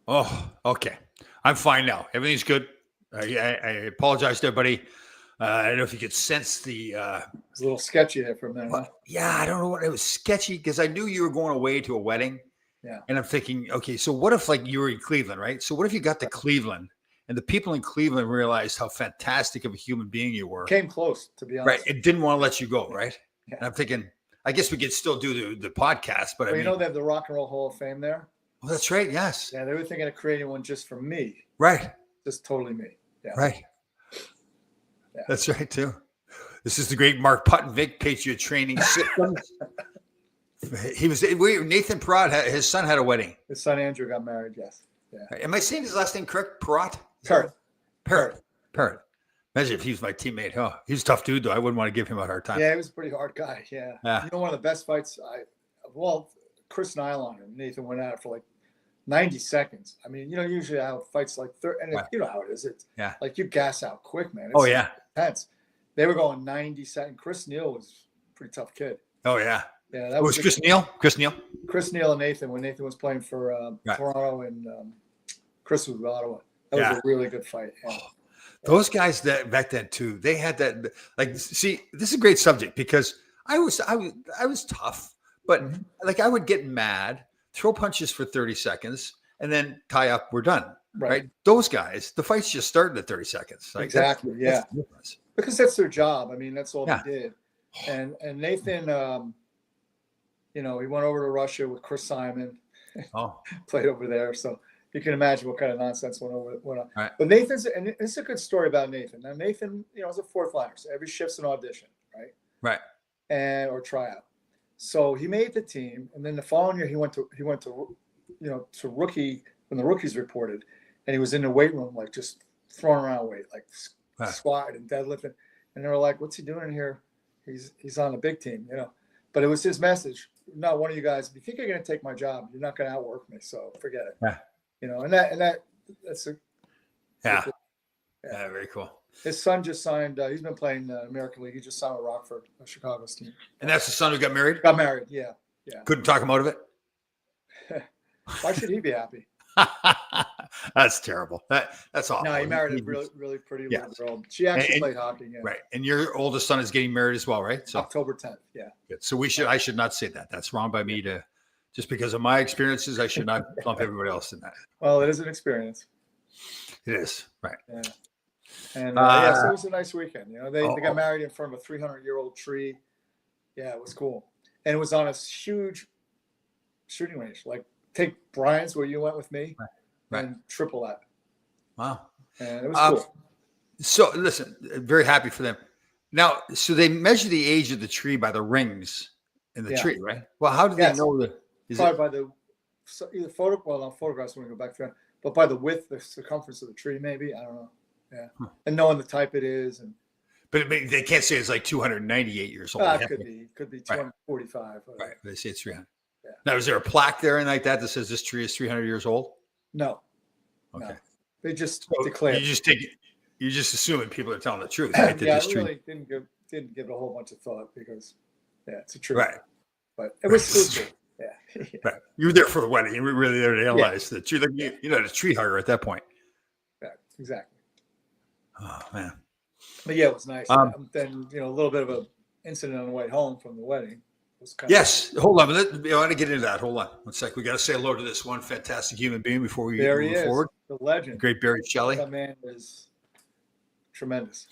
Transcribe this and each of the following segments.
Oh, okay. I'm fine now. Everything's good. I apologize to everybody. I don't know if you could sense the. It's a little sketchy there for a minute, huh? Yeah, I don't know what it was sketchy because I knew you were going away to a wedding. Yeah. And I'm thinking, okay, so what if like you were in Cleveland, right? So what if you got to Cleveland and the people in Cleveland realized how fantastic of a human being you were? Came close, to be honest. Right. It didn't want to let you go, right? Yeah. And I'm thinking, I guess we could still do the podcast, but well, you know they have the Rock and Roll Hall of Fame there? Oh, that's right. Yes. Yeah, they were thinking of creating one just for me. Right. Just totally me. Yeah. Right. Yeah. That's right, too. This is the great Mark Puttenvig, Patriot Training Systems. Nathan Perrott, his son had a wedding. His son Andrew got married, yes. Yeah. Am I saying his last name correct? Perrott? Perrott. Imagine if he was my teammate. Oh, he's a tough dude, though. I wouldn't want to give him a hard time. Yeah, he was a pretty hard guy. Yeah. You know, one of the best fights Chris Nylon and Nathan went at it for like 90 seconds. I mean, you know, usually how fights like 30, and you know how it is. It's like you gas out quick, man. It's intense. They were going 90 seconds. Chris Neal was a pretty tough kid. Oh, yeah. Yeah, that was Chris Neal? Chris Neal and Nathan, when Nathan was playing for Toronto and Chris was with Ottawa. That was a really good fight. Yeah. Those guys that back then too, they had that. Like, see, this is a great subject because I was tough, but like I would get mad, throw punches for 30 seconds, and then tie up. We're done. Right? Those guys, the fights just started at 30 seconds. Like, exactly. That's because that's their job. I mean, that's all they did. And Nathan, you know, he went over to Russia with Chris Simon. Played over there, so you can imagine what kind of nonsense went on. Right. But and it's a good story about Nathan. Now Nathan, you know, is a fourth liner, so every shift's an audition, right? Right. Or tryout. So he made the team, and then the following year he went to to rookie when the rookies reported, and he was in the weight room like just throwing around weight, like squatting and deadlifting, and they were like, "What's he doing in here? He's on the big team, you know." But it was his message. Not one of you guys. If you think you're going to take my job, you're not going to outwork me. So forget it. Yeah. You know, that's very cool. His son just signed. He's been playing the American League. He just signed with Rockford, Chicago's team. And that's the son who got married. Yeah. Couldn't talk him out of it. Why should he be happy? That's terrible. That's awful. No, he married a really, really pretty little girl. She actually played hockey. Yeah. Right. And your oldest son is getting married as well, right? So October 10th. Yeah. Good. So I should not say that. That's wrong by me to, just because of my experiences, I should not lump everybody else in that. Well, it is an experience. It is. Right. Yeah. And so it was a nice weekend. You know, they got married in front of a 300-year-old tree. Yeah, it was cool. And it was on a huge shooting range. Like, take Brian's where you went with me and triple that. Wow. And it was cool. So listen, very happy for them. Now, so they measure the age of the tree by the rings in the tree, right? Well, how do they know that? Probably by the either photographs when we go back through, but by the width, the circumference of the tree, maybe. I don't know. Yeah. And knowing the type it is. But they can't say it's like 298 years old. It could be 245. Right. They say it's 300. Yeah. Now, is there a plaque there and like that says this tree is 300 years old? No. Okay. No. They just declare. You're just assuming people are telling the truth. Right? I really didn't give it a whole bunch of thought because, it's a truth. Right. But it was cool. Yeah. Right. You were there for the wedding. You were really there to analyze the tree. You're not a tree hugger at that point. Yeah, exactly. Oh, man. But yeah, it was nice. Then, a little bit of an incident on the way home from the wedding. Yes. Hold on. I want to get into that. Hold on. One sec. We got to say hello to this one fantastic human being before we move forward. The legend. The great Barry Shelley. That man is tremendous.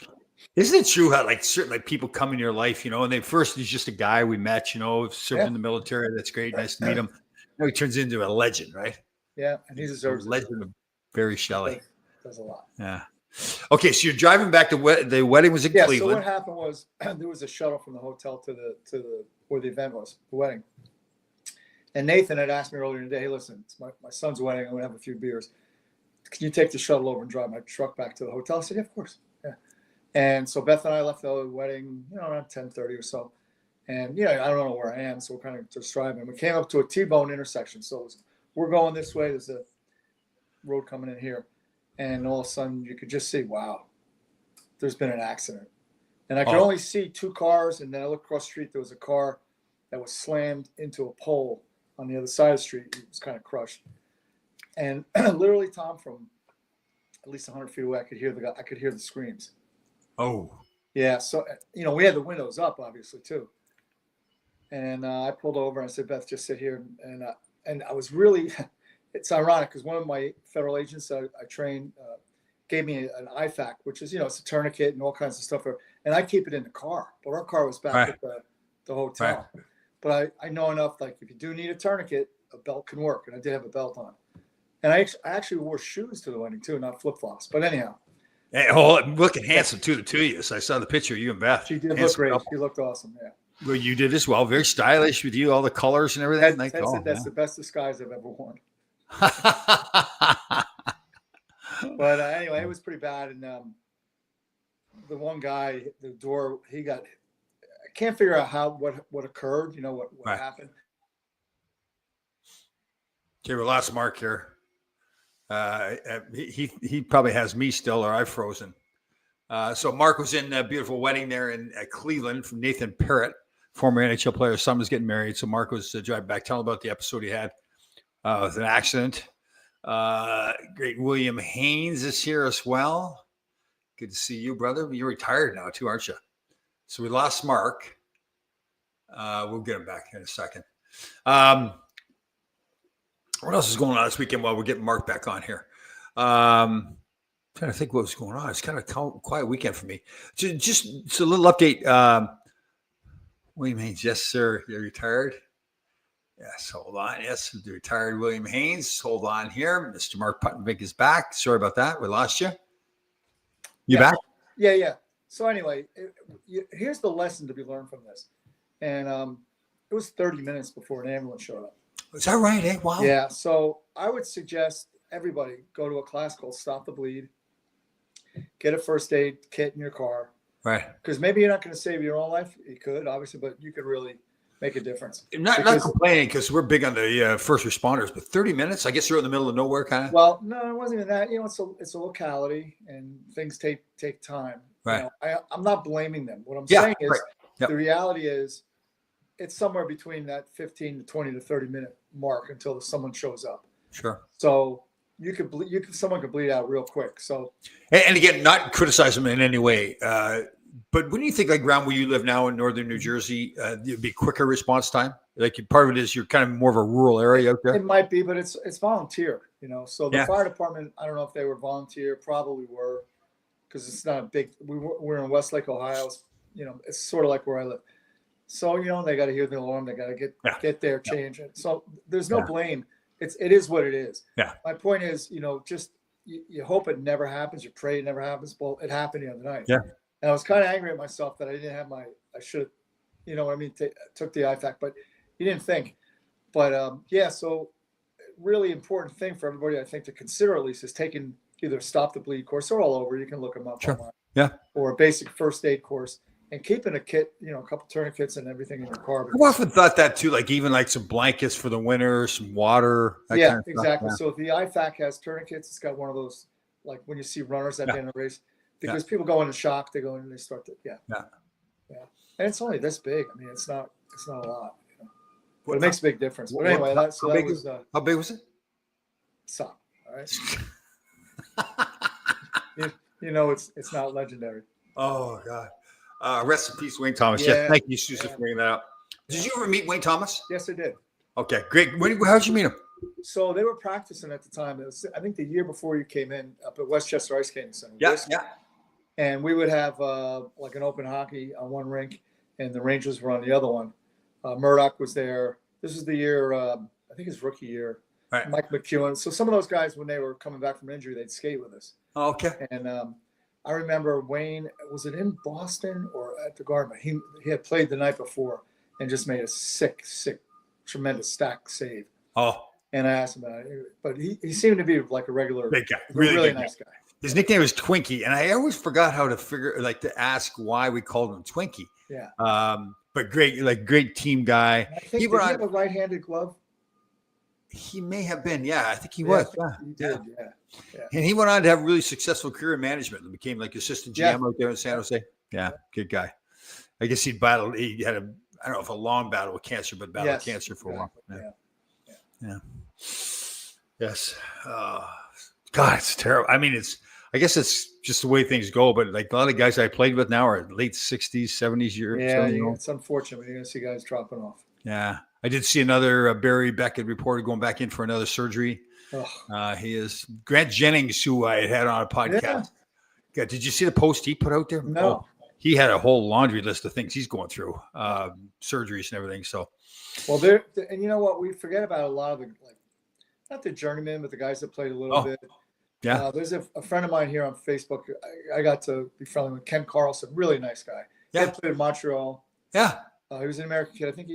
Isn't it true how certain people come in your life, and he's just a guy we met, served in the military. That's great. Nice to meet him. Now he turns into a legend, right? Yeah. And he deserves it. Legend of Barry Shelley. Does a lot. Yeah. Okay, so you're driving back to the wedding was in Cleveland. So what happened was there was a shuttle from the hotel to the where the event was, the wedding. And Nathan had asked me earlier in the day, "Hey, listen, it's my son's wedding. I'm gonna have a few beers. Can you take the shuttle over and drive my truck back to the hotel?" I said, "Yeah, of course." Yeah. And so Beth and I left the wedding, around 10:30 or so. And I don't know where I am, so we're kind of just driving. We came up to a T-bone intersection, so we're going this way. There's a road coming in here. And all of a sudden, you could just see, wow, there's been an accident. And I could only see two cars. And then I looked across the street. There was a car that was slammed into a pole on the other side of the street. It was kind of crushed. And literally, Tom, from at least 100 feet away, I could hear the screams. Oh, Yeah. So, we had the windows up, obviously, too. And I pulled over and I said, Beth, just sit here. And I was really, it's ironic because one of my federal agents I trained gave me an IFAC, which is, it's a tourniquet and all kinds of stuff. And I keep it in the car. But our car was back at the hotel. Right. But I know enough, like if you do need a tourniquet, a belt can work. And I did have a belt on. And I actually wore shoes to the wedding too, not flip-flops. But anyhow. Hey, looking handsome too, the two of you. So I saw the picture of you and Beth. She did look great. Couple. She looked awesome, yeah. Well, you did as well. Very stylish with you, all the colors and everything. That's the best disguise I've ever worn. But anyway, it was pretty bad. And the one guy, the door, I can't figure out what occurred, what right. happened. Okay, we lost Mark here. He probably has me still, or I've frozen. So Mark was in a beautiful wedding there in Cleveland from Nathan Parrott, former NHL player. His son was getting married. So Mark was driving back, telling about the episode he had with an accident. Great William Haynes is here as well. Good to see you, brother. You're retired now too, aren't you? So we lost Mark. We'll get him back in a second. What else is going on this weekend while we're getting Mark back on here? Trying to think what was going on. It's kind of a quiet weekend for me. Just a little update. William Haynes, yes, sir. You're retired. Yes, hold on. Yes, the retired William Haynes. Hold on here. Mr. Mark Puttenvink is back. Sorry about that. We lost you. You back? Yeah. So anyway, here's the lesson to be learned from this. And it was 30 minutes before an ambulance showed up. Is that right? Eh? Wow. Yeah. So I would suggest everybody go to a class called Stop the Bleed. Get a first aid kit in your car. Right. Because maybe you're not going to save your own life. You could, obviously, but you could really make a difference. Not complaining because we're big on the first responders, but 30 minutes, I guess you're in the middle of nowhere kind of. Well, no, it wasn't even that. It's a locality and things take time. Right. I'm not blaming them. What I'm saying is the reality is it's somewhere between that 15 to 20 to 30 minute mark until someone shows up. Sure. So someone could bleed out real quick. So, and again, not criticize them in any way. But when you think like around where you live now in northern New Jersey, it'd be quicker response time. Like part of it is you're kind of more of a rural area out there. It might be, but it's volunteer. So the fire department, I don't know if they were volunteer, probably were, because it's not a big. We're in Westlake, Ohio. It's sort of like where I live. So they got to hear the alarm. They got to get there, change it. So there's no blame. It is what it is. Yeah. My point is, just you hope it never happens. You pray it never happens. Well, it happened the other night. Yeah. And I was kind of angry at myself that I didn't have I should, took the IFAC, but you didn't think. But so really important thing for everybody, I think, to consider at least is taking either Stop the Bleed course or all over. You can look them up online. Yeah. Or a basic first aid course. And keeping a kit, a couple tourniquets and everything in your car. I've often thought that too, like even like some blankets for the winter, some water. Yeah, kind of exactly. So if the IFAC has tourniquets, it's got one of those, like when you see runners at the end of the race, because people go into shock, they go in and they start to, And it's only this big. I mean, it's not a lot. But it makes a big difference. But anyway, how big was it? Some, all right. It's not legendary. Oh God. Rest in peace, Wayne Thomas. Yeah. Thank you, Susan, for bringing that up. Did you ever meet Wayne Thomas? Yes, I did. Okay, great. How'd you meet him? So they were practicing at the time. It was, I think, the year before you came in up at Westchester Ice Skating Center. Yeah. And we would have like an open hockey on one rink, and the Rangers were on the other one. Murdoch was there. This was the year, I think his rookie year. Right. Mike McEwen. So some of those guys, when they were coming back from injury, they'd skate with us. Oh, okay. And I remember Wayne, was it in Boston or at the Garden? He had played the night before and just made a sick, tremendous stack save. Oh. And I asked him about it, but he seemed to be like a regular, big guy, really nice guy. His nickname was Twinkie, and I always forgot how to to ask why we called him Twinkie. Yeah. But great team guy. I think, did he have a right-handed glove? He may have been, I think he was. He did, yeah. And he went on to have a really successful career in management and became like assistant GM out there in San Jose. Yeah, good guy. I guess he had I don't know if a long battle with cancer, but battled cancer for a while. Yeah. Yes. God, it's terrible. I mean, I guess it's just the way things go. But like a lot of guys I played with now are late 60s, 70s years. Yeah, So, it's unfortunate. You're going to see guys dropping off. yeah. I did see another Barry Beckett reporter going back in for another surgery. He is Grant Jennings, who I had on a podcast. Yeah. God, did you see the post he put out there? No. He had a whole laundry list of things he's going through, surgeries and everything. So, well, and you know what? We forget about a lot of the, not the journeymen, but the guys that played a little bit. Yeah. There's a friend of mine here on Facebook. I got to be friendly with Ken Carlson, really nice guy. Yeah. He played in Montreal. Yeah. He was an American kid. I think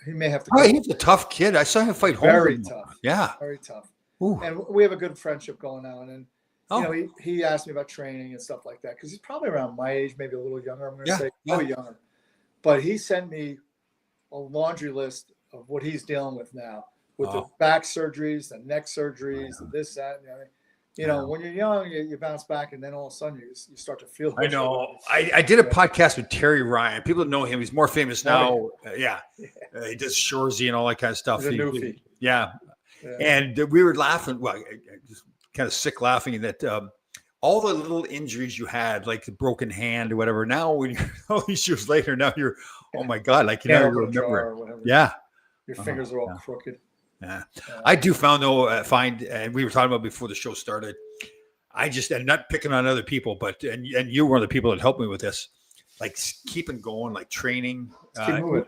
he may have to. Oh, he's a tough kid. I saw him fight home. Very tough. Yeah. Very tough. Ooh. And we have a good friendship going on. And you know, he asked me about training and stuff like that because he's probably around my age, maybe a little younger. I'm going to say probably younger. But he sent me a laundry list of what he's dealing with now with the back surgeries, the neck surgeries, the this, that, and the other. You know, when you're young, you bounce back, and then all of a sudden you start to feel. I know. I did a podcast with Terry Ryan. People know him. He's more famous now. He does Shorzy and all that kind of stuff. He's a newfie. Yeah. And we were laughing. Well, just kind of sick laughing that all the little injuries you had, like the broken hand or whatever. Now, when you're all these years later, now you're, oh my God, like you never remember it. Yeah. Your fingers are all crooked. Yeah. I do find, and we were talking about before the show started, I'm not picking on other people, but, and you're one of the people that helped me with this, like keeping going, like training. Keep moving.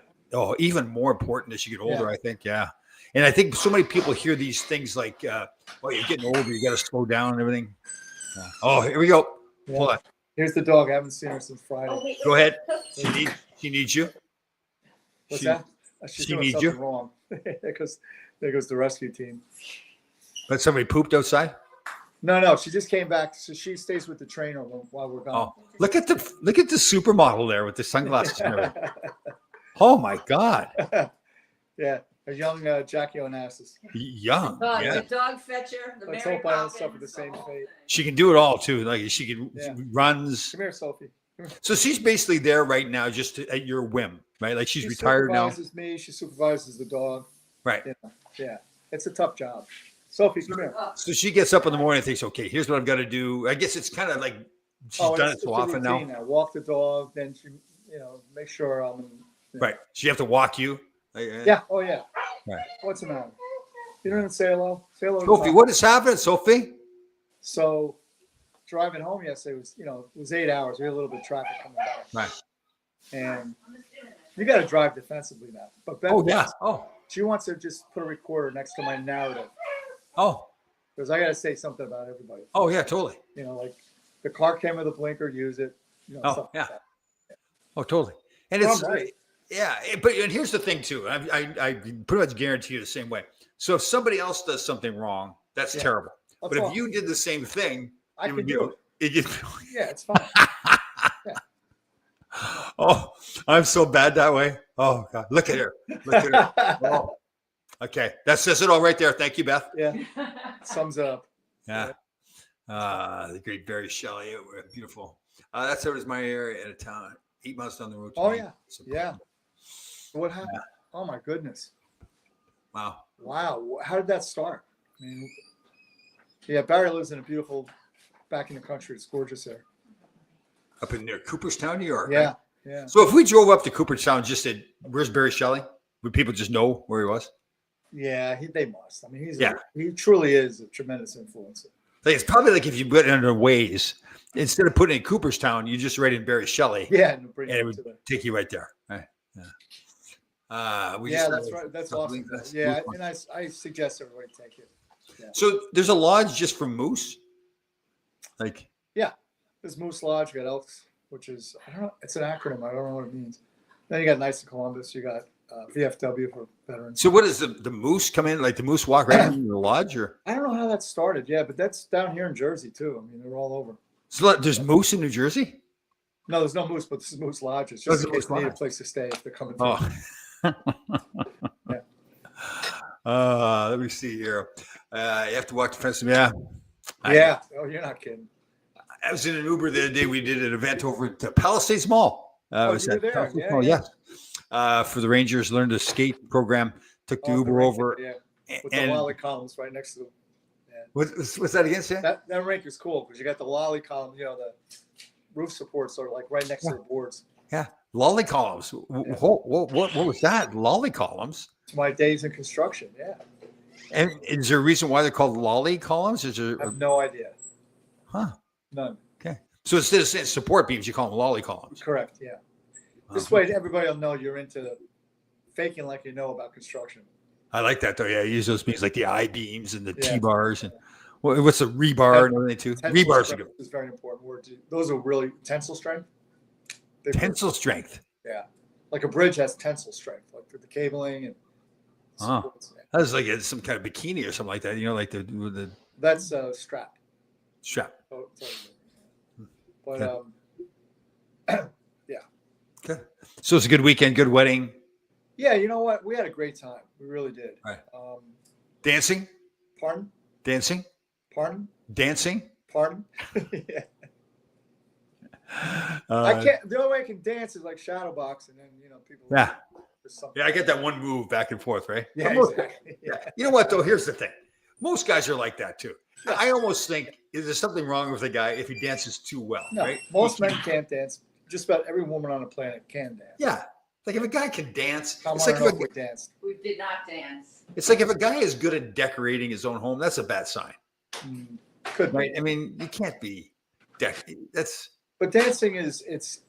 Even more important as you get older, I think. Yeah. And I think so many people hear these things like, well, you're getting older, you got to slow down and everything. Yeah. Oh, here we go. Yeah. Hold on. Here's the dog. I haven't seen her since Friday. Go ahead. She needs you. What's that? She's doing something wrong. Because there goes the rescue team. But somebody pooped outside? No. She just came back. So she stays with the trainer while we're gone. Oh, look at the supermodel there with the sunglasses and everything. Oh my God. Yeah. A young Jackie Onassis. Young. The dog fetcher. Let's hope I don't suffer the same fate. She can do it all too. Like she can runs. Come here, Sophie. So she's basically there right now, just at your whim, right? Like she's retired now. She supervises me. She supervises the dog. Right. Yeah. It's a tough job. Sophie, come here. So she gets up in the morning and thinks, okay, here's what I've got to do. I guess it's kind of like she's done it so often now. Walk the dog, then she, make sure I'm. Right. She have to walk you. Yeah. Oh yeah. Right. What's the matter? You don't even say hello. Say hello. Sophie, what is happening, Sophie? So, driving home yesterday was 8 hours. We had a little bit of traffic coming back. Right. And you got to drive defensively now. But Beth she wants to just put a recorder next to my narrative. Oh. Because I got to say something about everybody. Oh yeah, totally. Like the car came with a blinker, use it. Stuff like that. Oh, totally. And it's right. Yeah, and here's the thing too. I pretty much guarantee you the same way. So if somebody else does something wrong, that's terrible. But if you did the same thing, I can do it. Yeah, it's fine. Oh, I'm so bad that way. Oh God, look at her. Oh. Okay, that says it all right there. Thank you, Beth. Yeah, sums up. Yeah. The great Barry Shelley, beautiful. That's my area at a town, 8 miles down the road. Oh yeah, yeah. What happened? Yeah. Oh my goodness. Wow. How did that start? I mean, Barry lives in a beautiful, back in the country. It's gorgeous there. Up in near Cooperstown, New York. Yeah. Right? Yeah. So if we drove up to Cooperstown, just said, "Where's Barry Shelley?" Would people just know where he was? Yeah, they must. I mean, he truly is a tremendous influencer. It's probably like if you went under Waze, instead of putting in Cooperstown, you just write in Barry Shelley. Yeah, and it would take you right there. Right. Yeah. That's right. That's awesome. Yeah, and I suggest everybody take it. Yeah. So there's a lodge just for moose. There's Moose Lodge. You got Elks, which is I don't know. It's an acronym. I don't know what it means. Then you got Knights of Columbus. You got VFW for veterans. So what is the moose come in? Like the moose walk right into the lodge, or I don't know how that started. Yeah, but that's down here in Jersey too. I mean, they're all over. So there's moose in New Jersey? No, there's no moose, but this is Moose Lodge. It's just in case they need a place to stay if they're coming through. Let me see here. You have to walk the fence. Yeah. Oh, you're not kidding. I was in an Uber the other day. We did an event over at Palisades Mall. You were there? Yes. For the Rangers Learn to Skate program. Took the Uber over. with the And lolly columns right next to them. Yeah. what's that again, Sam? That rink is cool because you got the lolly column. You know, the roof supports are like right next to the boards. Yeah, lolly columns. What was that? Lolly columns. It's my days in construction. Yeah, And is there a reason why they're called lolly columns? Is there? I have no idea. Huh. None. Okay. So instead of saying support beams, you call them lolly columns. Correct. Yeah. This way, everybody will know you're into faking like you know about construction. I like that though. Yeah, I use those beams like the I beams and the Yeah. T bars and what's the rebar and everything too. Tensile Rebars are strength good. is very important word. Those are really tensile strength. They're Tensile strength. Yeah, like a bridge has tensile strength, like for the cabling and Oh. supports. Yeah. That was like some kind of bikini or something like that. You know, like the That's a strap. strap. But Okay. So it's a good weekend, good wedding. yeah, you know what? We had a great time. We really did. Right. Dancing. Dancing, Pardon? Pardon? dancing. Pardon? Yeah. I Uh, can't. The only way I can dance is like shadow box, and then people. yeah. there's something. Yeah, I get that one move back and forth, right? Yeah, Almost- exactly. Yeah. You know what though? Here's the thing. Most guys are like that too. I almost think is there something wrong with the guy if he dances too well, No, right? most men can't dance. Just about every woman on the planet can dance. Yeah. Like if a guy can dance, Tom it's like, Arnold danced. We did not dance. it's like if a guy is good at decorating his own home, that's a bad sign, Could be. right? I mean, you can't be that's But dancing it's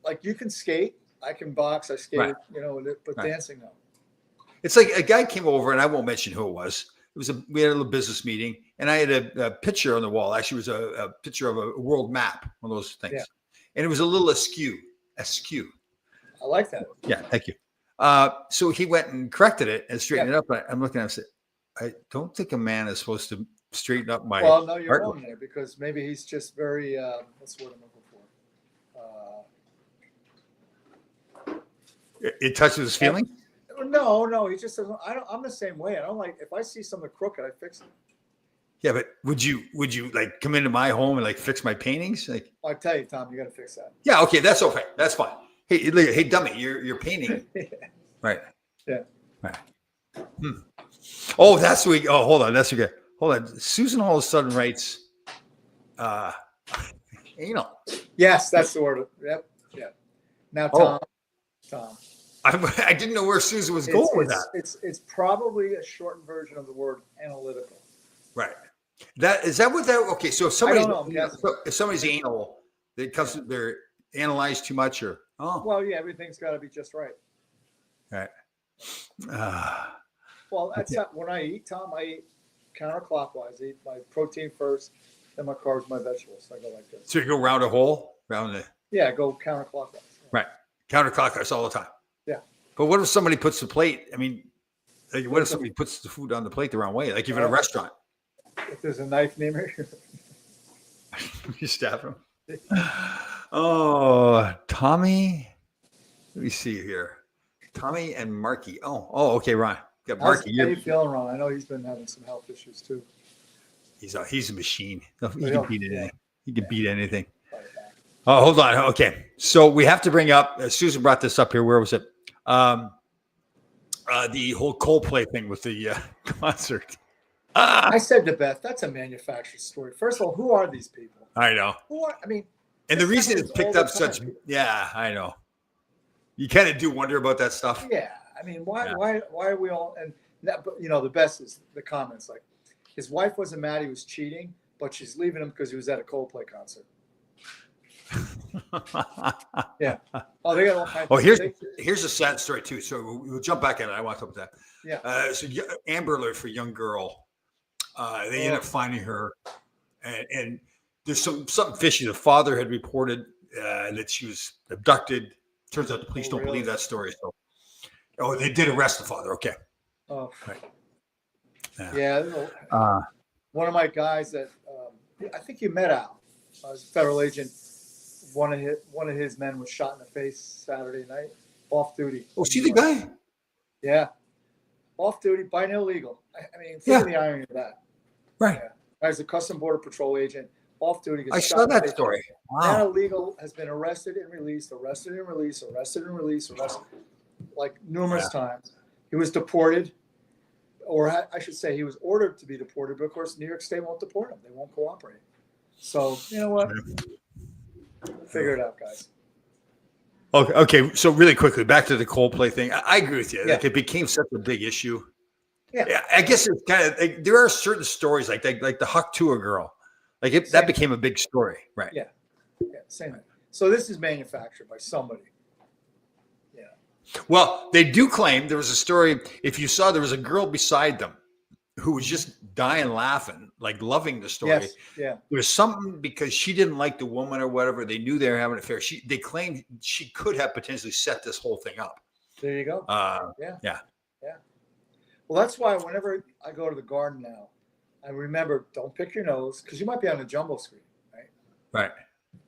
like you can skate. I can box. I skate. Right. But Right. dancing no. it's like a guy came over, and I won't mention who it was. We had a little business meeting, and I had a picture on the wall. Actually, it was a picture of a world map, one of those things, Yeah. and it was a little askew. I like that. Yeah, thank you. So he went and corrected it and straightened it up. I'm looking at him and said, I don't think a man is supposed to straighten up my Well, no, you're artwork. wrong there because maybe he's just very. What's the word I'm looking for? It touches his feeling. No, he just doesn't. I'm the same way. I don't like if I see something crooked, I fix it. Yeah, but would you like come into my home and like fix my paintings? Like, I tell you, Tom, you got to fix that. yeah, okay, that's okay, that's fine. Hey, look, hey, dummy, you're painting, right? Yeah. Right. Oh, that's what. Oh, hold on, that's okay. Hold on. Susan all of a sudden writes, anal. Yes, that's the word. Yep. Yeah. Now, Oh. Tom. I didn't know where Susan was going with that. It's probably a shortened version of the word analytical. Right. Is that what that? Okay, so if somebody's I don't know, I'm guessing. if somebody's anal, it comes they're analyzed too much, or Well, yeah, everything's got to be just right. right. Well, that's not when I eat, Tom. I eat counterclockwise. I eat my protein first, then my carbs, my vegetables. I go like this. So you go round a hole, round the Yeah, go counterclockwise. right, counterclockwise all the time. Yeah. But what if somebody puts the plate? I mean, like, what if somebody puts the food on the plate the wrong way? Like you're in a restaurant, If there's a knife near me, you stab them. Oh, Tommy. Let me see here. Tommy and Marky. Oh, okay, Ryan. Got how Marky. you feeling, Ron? I know he's been having some health issues too. He's a machine. He Yeah. can beat anything. He can beat anything. Fight it back. Oh, hold on. Okay, so we have to bring up. Susan brought this up here. Where was it? The whole Coldplay thing with the concert. I said to Beth, that's a manufactured story. First of all, who are these people? I know. Who are? I mean, And the this reason happens it's picked all up the time. such, yeah, I know. You kind of do wonder about that stuff. Yeah, I mean, why Yeah. why are we all? And that, but the best is the comments like, his wife wasn't mad he was cheating, but she's leaving him because he was at a Coldplay concert. Yeah. Oh, they got all kinds. Oh, here's they- here's a sad story too. So we'll jump back in. I want to talk about that. Yeah. So Amber Alert for a young girl. They end up finding her, and there's something fishy. The father had reported that she was abducted. Turns out the police don't believe that story. So, they did arrest the father. Okay. Oh, Right. yeah. One of my guys that I think you met Al, was a federal agent. One of his men was shot in the face Saturday night, off duty. Oh, see the guy? Yeah, off duty by an illegal. I mean, think of the irony of that. Right. As a Custom Border Patrol agent, off duty. Gets I shot saw in the that face. story. That Wow. illegal has been arrested and released, like numerous times. He was deported. or I should say, he was ordered to be deported, but of course, New York State won't deport him. They won't cooperate. So you know what? Figure it out, guys. Okay. So really quickly, back to the Coldplay thing. I agree with you. Yeah. Like it became such a big issue. Yeah. I guess it's kind of like, there are certain stories like the Huck Tua girl, like that became a big story, right? Yeah. Yeah. Same thing. So this is manufactured by somebody. Yeah. Well, they do claim there was a story. If you saw, there was a girl beside them who was just dying laughing, like loving the story. Yes. Yeah. There was something because she didn't like the woman or whatever. They knew they were having an affair. They claimed she could have potentially set this whole thing up. There you go. Yeah. Well, that's why whenever I go to the Garden now, I remember don't pick your nose because you might be on a jumbo screen, right? Right.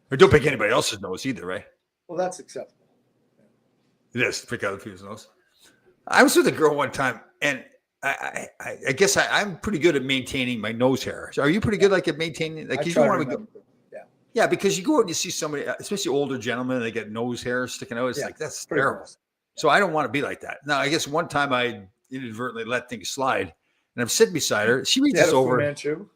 Or don't pick anybody else's nose either, right? Well, that's acceptable. It is pick other people's nose. I was with a girl one time, and I guess I'm pretty good at maintaining my nose hair. So are you pretty good like at maintaining? Like I you try don't to want to remember. go. Yeah. Yeah, because you go out and you see somebody, especially older gentlemen, they get nose hair sticking out. It's Yeah, like that's pretty terrible. gross. So I don't want to be like that. Now, I guess one time I inadvertently let things slide, and I'm sitting beside her. She You had reaches a Fu over. Manchu?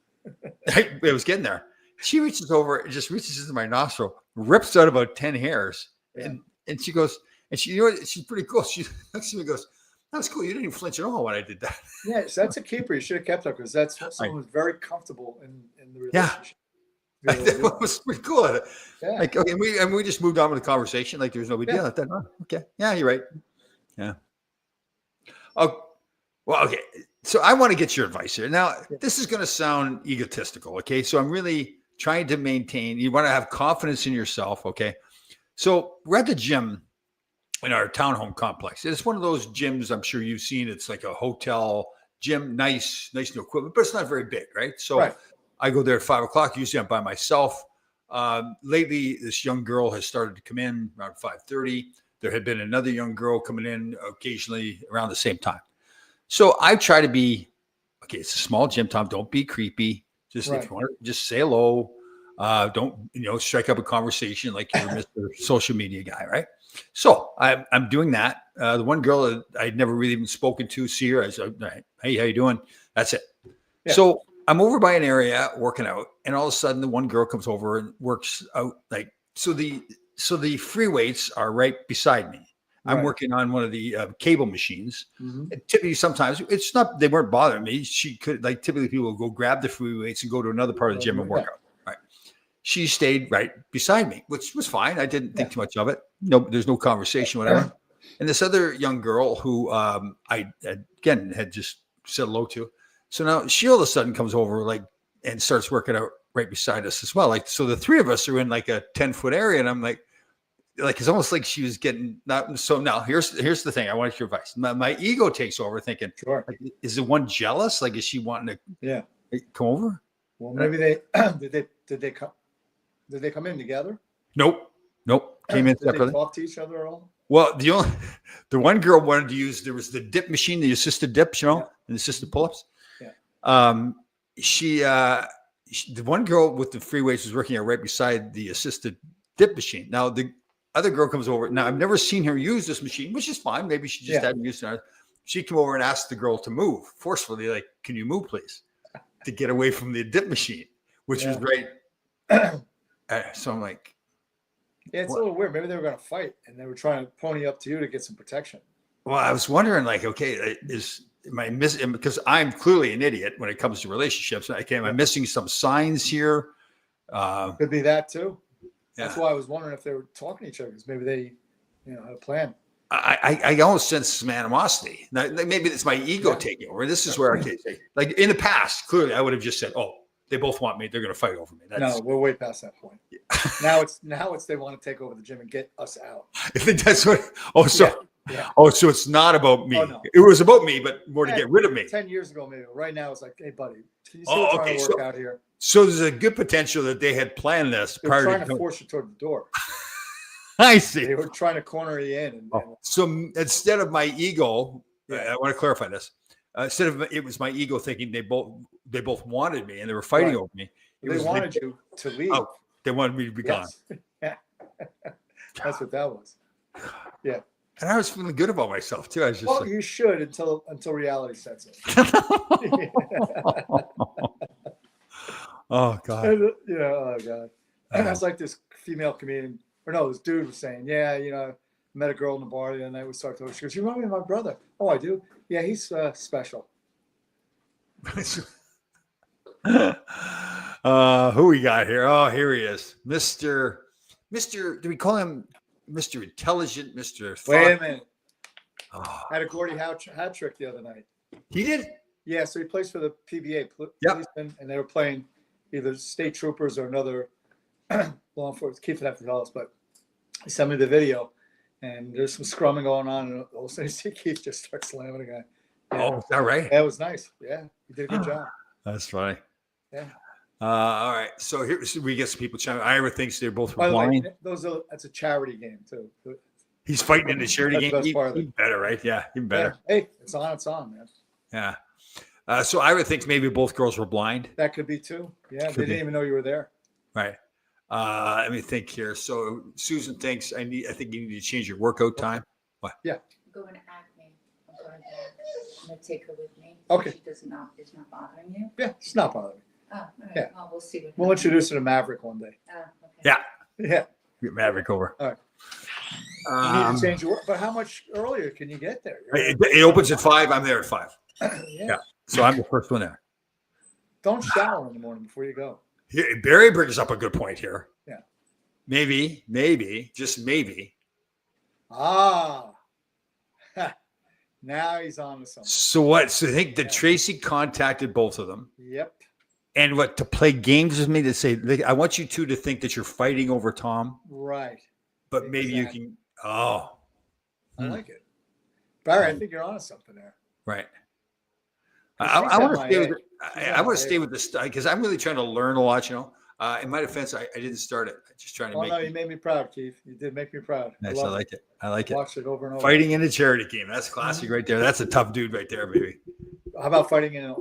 It was getting there. She reaches over, just reaches into my nostril, rips out about 10 hairs, Yeah. and she goes, and she, you know what? She's pretty cool. She looks at me and goes, "That was cool. You didn't even flinch at all when I did that." Yes, that's a keeper. You should have kept up because that's someone who's very comfortable in the Yeah. relationship. Be able to do That was pretty cool. Yeah. Like, okay, we just moved on with the conversation. Like, there was no big deal. I thought, oh, okay, yeah, you're right. Yeah. Oh, well, okay. So I want to get your advice here. Now, this is going to sound egotistical. Okay, so I'm really trying to maintain. You want to have confidence in yourself. Okay, so we're at the gym in our townhome complex. It's one of those gyms I'm sure you've seen. It's like a hotel gym, nice new equipment, but it's not very big, right? So Right. I go there at 5:00. Usually I'm by myself. Lately, this young girl has started to come in around 5:30. There had been another young girl coming in occasionally around the same time. So I try to be, okay, it's a small gym, Tom. Don't be creepy. Just Right. if you want to just say hello. Don't, strike up a convershow you're Mr. Social Media guy, right? So I'm doing that. The one girl that I'd never really even spoken to, see her. I said, "Hey, how you doing?" That's it. Yeah. So I'm over by an area working out, and all of a sudden, the one girl comes over and works out. So the free weights are right beside me. I'm Right. working on one of the cable machines. Mhm. And typically, sometimes it's not, they weren't bothering me. She could, typically people will go grab the free weights and go to another part of the gym and work out. Right. She stayed right beside me, which was fine. I didn't think too much of it. No, there's no conversation, whatever. And this other young girl who I again had just said hello to. So now she all of a sudden comes over and starts working out right beside us as well. So the three of us are in a 10-foot area, and I'm like it's almost like she was getting not. So now here's the thing. I wanted your advice. My ego takes over, thinking, Sure. is the one jealous? Is she wanting Yeah. to come over? Well, maybe they did they come in together? Nope. Came in Did they separately. talk to each other at all? Well, the one girl wanted to use, there was the dip machine, the assisted dips, and the assisted pull-ups. Yeah. The one girl with the free weights was working right beside the assisted dip machine. Now the other girl comes over. Now I've never seen her use this machine, which is fine. Maybe she just hadn't used it. She came over and asked the girl to move forcefully, "Can you move, please?" To get away from the dip machine, which was right. So I'm like, yeah, it's a little weird. Maybe they were going to fight and they were trying to pony up to you to get some protection. well, I was wondering, okay, am I missing? Because I'm clearly an idiot when it comes to relationships. Am I missing some signs here? Could be that too. Yeah. That's why I was wondering if they were talking to each other because maybe they, had a plan. I almost sense some animosity. Now, maybe it's my ego taking over. This is where I can say, in the past, clearly I would have just said, "Oh, they both want me. They're going to fight over me." No, we're way past that point. Now it's they want to take over the gym and get us out. I think that's what. Oh, so Yeah. oh, so it's not about me. Oh, no. It was about me, but more to get rid of me. 10 years ago, maybe. Right now, it's like, hey, buddy, can you see Oh, what okay, trying to work out here? So there's a good potential that they had planned this They're prior trying to. to force you toward the door. I see. They were trying to corner you in. And So instead of my ego, I want to clarify this. Instead of it was my ego thinking they both wanted me and they were fighting over me. they wanted you to leave. Oh, they wanted me to be gone. Yes. Yeah. That's what that was. Yeah. And I was feeling good about myself too. I was just Well, like, you should until reality sets in. oh God. Oh God. And it's like this female comedian, or no, this dude was saying, yeah, met a girl in the bar the other night. We started talking. She goes, "You remind me of my brother." "Oh, I do." "Yeah, he's special." Who we got here? Oh, here he is. Mr. Do we call him Mr. Intelligent, Mr. Wait a minute. Oh, Had a Gordie Howe hat trick the other night. he did? Yeah, so he plays for the PBA, Yep. policeman, and they were playing either state troopers or another law enforcement. Keith would have to tell us, but he sent me the video, and there's some scrumming going on, and all of a sudden you see Keith just start slamming a guy. Yeah. Oh, is that right? That was nice. Yeah, he did a good job. That's funny. Yeah. All right. So here we get some people chiming. Ira thinks they're both By the way, blind. that's a charity game too. He's fighting in the charity That's the game. best part of it. Even better, right? Yeah, even better. Yeah. Hey, it's on, man. Yeah. So Ira thinks maybe both girls were blind. That could be too. Yeah, Could they be. didn't even know you were there. Right. Let me think here. So Susan thinks I think you need to change your workout time. I'm going to Acme. I'm going to take her with me. Okay. She is not bothering you. Yeah, it's not bothering me. Oh, all right. Yeah. Well, we'll see what We'll happens. introduce her to Maverick one day. Oh, okay. Yeah. Yeah. Get Maverick over. All right. You need to change your work, but how much earlier can you get there? It opens at 5. I'm there at 5. Yeah. So I'm the first one there. Don't shower in the morning before you go. Here, Barry brings up a good point here. Yeah. Maybe, just maybe. Ah. Now he's on to something. So what? So I think that Tracy contacted both of them. Yep. And what, to play games with me, to say, I want you two to think that you're fighting over Tom, Right. but maybe you Exactly. can. Oh, I like it. Barry, I think you're on to something there. right. She's I at want to my stay with. age. She's I at want my to stay age. with this because I'm really trying to learn a lot. In my defense, I didn't start it. I'm just trying to Oh, make. no, you made me proud, Keith. You did make me proud. Nice. I like it. I like it. Watched it over and over. Fighting in a charity game. That's classic right there. That's a tough dude right there, baby. How about fighting in a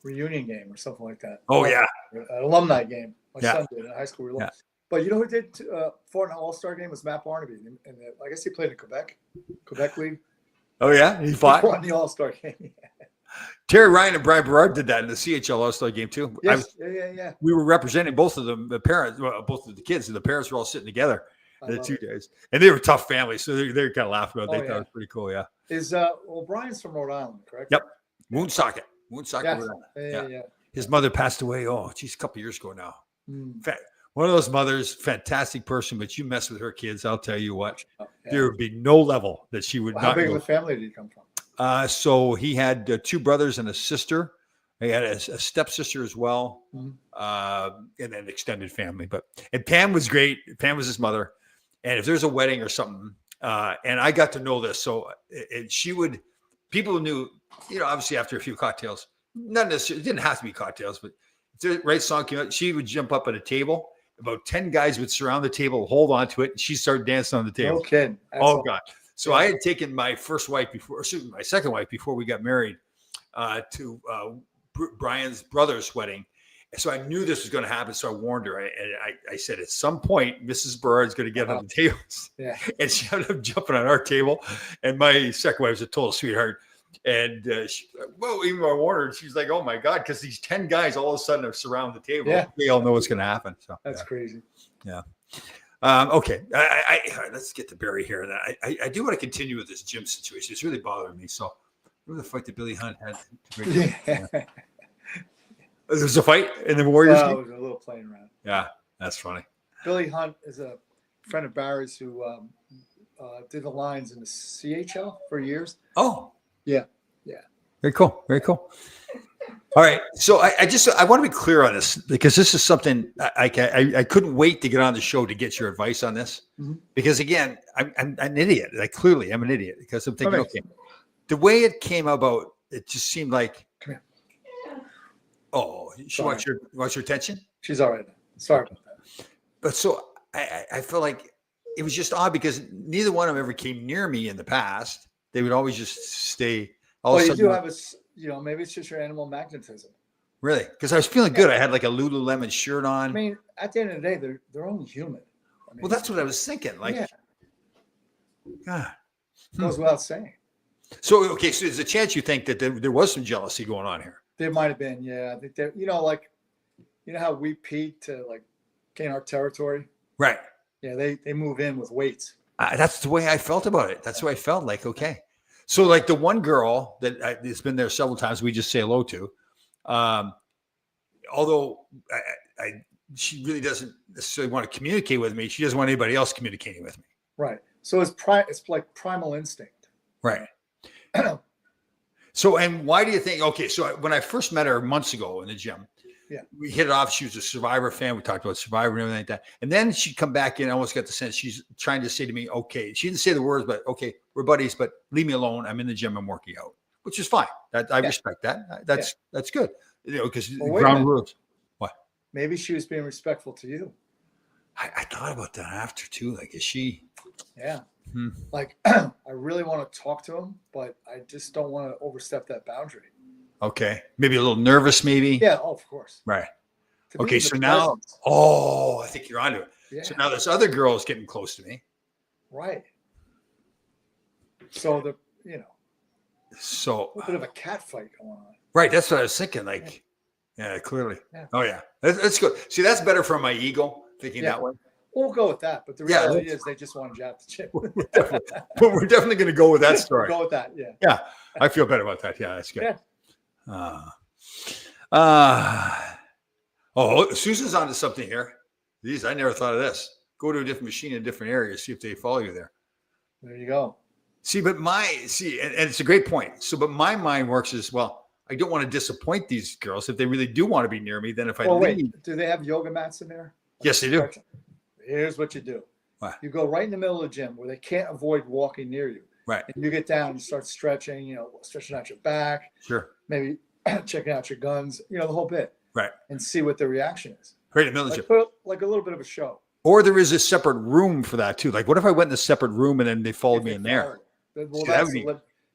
reunion game or something like that? Oh yeah. An alumni game. My Yeah. son did in high school. Yeah. But you know who did for an All-Star game was Matt Barnaby. And I guess he played in Quebec League. Oh yeah. He He fought. won the All-Star game. Terry Ryan and Brian Berard did that in the CHL All-Star game too. Yes. Yeah. We were representing both of them, the parents, well, both of the kids, and the parents were all sitting together. I The love 2 it. days, and they were tough families, so they're kind of laughing about. It. Oh, They thought yeah. it was pretty cool. Yeah. Is Brian's from Rhode Island, correct? Yep. Woonsocket. Woonsocket. Yes. Rhode Island. Yeah. His mother passed away. Oh, geez, a couple years ago now. Mm. One of those mothers, fantastic person, but you mess with her kids, I'll tell you what, Oh, yeah. there would be no level that she would How not big of go. a family did he come from? So he had 2 brothers and a sister. He had a stepsister as well, Mhm. and then extended family. And Pam was great. Pam was his mother. And if there's a wedding or something, and I got to know this, so she would, people knew, obviously after a few cocktails, not necessarily, it didn't have to be cocktails, but if the right song came out, she would jump up at a table. About 10 guys would surround the table, hold on to it, and she'd start dancing on the table. No kidding. That's Oh all. God! So I had taken my first wife my second wife before we got married, to Brian's brother's wedding. So I knew this was going to happen. So I warned her. I said, at some point, Mrs. Berard's going to get on the tables. Yeah. And she ended up jumping on our table. And my second wife was a total sweetheart. And even I warned her, she's like, "Oh my God," because these 10 guys all of a sudden are surrounding the table. Yeah. They all know what's going to happen. So That's crazy. okay. Let's get to Barry here. I do want to continue with this gym situation. It's really bothering me. So, remember the fight that Billy Hunt had? Yeah. There was a fight in the Warriors Well, it game? was a little playing around. Yeah, that's funny. Billy Hunt is a friend of Barry's who did the lines in the CHL for years. Oh, Yeah. very cool. Very cool. All right. So I want to be clear on this because this is something I couldn't wait to get on the show to get your advice on this. Mhm. Because again, I'm an idiot. Like clearly I'm an idiot because I'm thinking, Okay. okay, the way it came about, it just seemed like, Come here. oh, you should watch your attention. She's all right. Sorry about that. But so I feel like it was just odd because neither one of them ever came near me in the past. They would always just stay. All Well, of a you sudden, do have maybe it's just your animal magnetism. really, because I was feeling good. I had like a Lululemon shirt on. I mean, at the end of the day, they're only human. I mean, Well, that's what I was thinking. Like, yeah. God. Goes without saying. So, okay, so there's a chance you think that there was some jealousy going on here. There might have been, yeah. I think they're, like, you know how we peak to like gain our territory? Right. Yeah, they move in with weights. That's the way I felt about it. That's the way I felt. Like, okay. So, like the one girl that has been there several times, we just say hello to. Although she really doesn't necessarily want to communicate with me. She doesn't want anybody else communicating with me. Right. So it's like primal instinct. Right. So, and why do you think? Okay, so when I first met her months ago in the gym, Yeah. we hit it off. She was a Survivor fan. We talked about Survivor and everything like that. And then she'd come back in. I almost got the sense she's trying to say to me, okay, she didn't say the words, but okay, we're buddies, but leave me alone. I'm in the gym. I'm working out, which is fine. I respect that. That's good. Because Well, wait a ground minute. rules. Maybe she was being respectful to you. I thought about that after too. Like, is she? Yeah. Hmm. Like, I really want to talk to him, but I just don't want to overstep that boundary. Okay, maybe a little nervous, maybe. Yeah. Oh, of course. Right. To be Okay, in the so now, presence. I think you're onto it. Yeah. So now this other girl is getting close to me. Right. So So a bit of a cat fight going on. right, that's what I was thinking. Like, yeah, clearly. Yeah. Oh yeah, that's good. See, that's better for my ego thinking Yeah. that way. We'll go with that. But the Yeah, reality let's- is they just wanted you out the chip. But we're definitely going to go with that We'll story. go with that. Yeah. Yeah, I feel better about that. Yeah, that's good. Yeah. Susan's onto something here. These, I never thought of this. Go to a different machine in a different area, see if they follow you there. There you go. See, but and it's a great point. So, but my mind works as well. I don't want to disappoint these girls if they really do want to be near me. Then if I Well, leave, wait. Do they have yoga mats in there? yes, they do. Here's what you do. What? You go right in the middle of the gym where they can't avoid walking near you. Right. And you get down and start stretching, stretching out your back, Sure. maybe checking out your guns, the whole bit. Right. And see what their reaction is. Right in the middle of the Like, gym. put like a little bit of a show. Or there is a separate room for that too. Like, what if I went in a separate room and then they followed If me they in there? follow it. Well, See, that would be-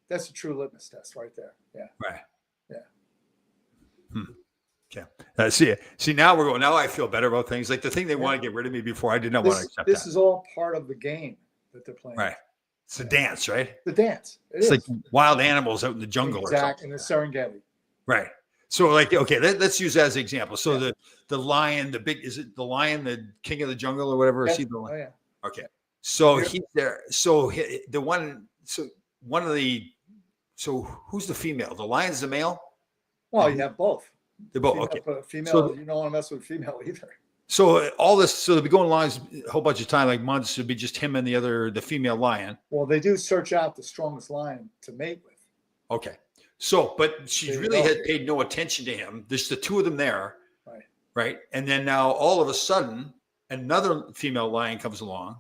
that's a true litmus test right there. Yeah. Right. Yeah. Okay. See, now we're going. Now I feel better about things. Like the thing they want to get rid of me before, I did not want to accept This that. is all part of the game that they're playing. Right. It's a dance, right? The dance. It's like wild animals out in the jungle or exactly. something. In the Serengeti. Right. So, like, okay, let's use that as an example. So the lion, is it the lion, the king of the jungle or whatever? Yeah. Is he the Oh, lion? yeah. Okay. So Yeah. he's there. So who's the female? The lion's the male? Well, you have both. They're both. Female, Okay. but female, So- you don't want to mess with female either. So all this, so they'll be going lines a whole bunch of time, like months. It'd be just him and the female lion. Well, they do search out the strongest lion to mate with. Okay. So, but she There you really go. had paid no attention to him. There's the two of them there. Right. Right. And then now all of a sudden, another female lion comes along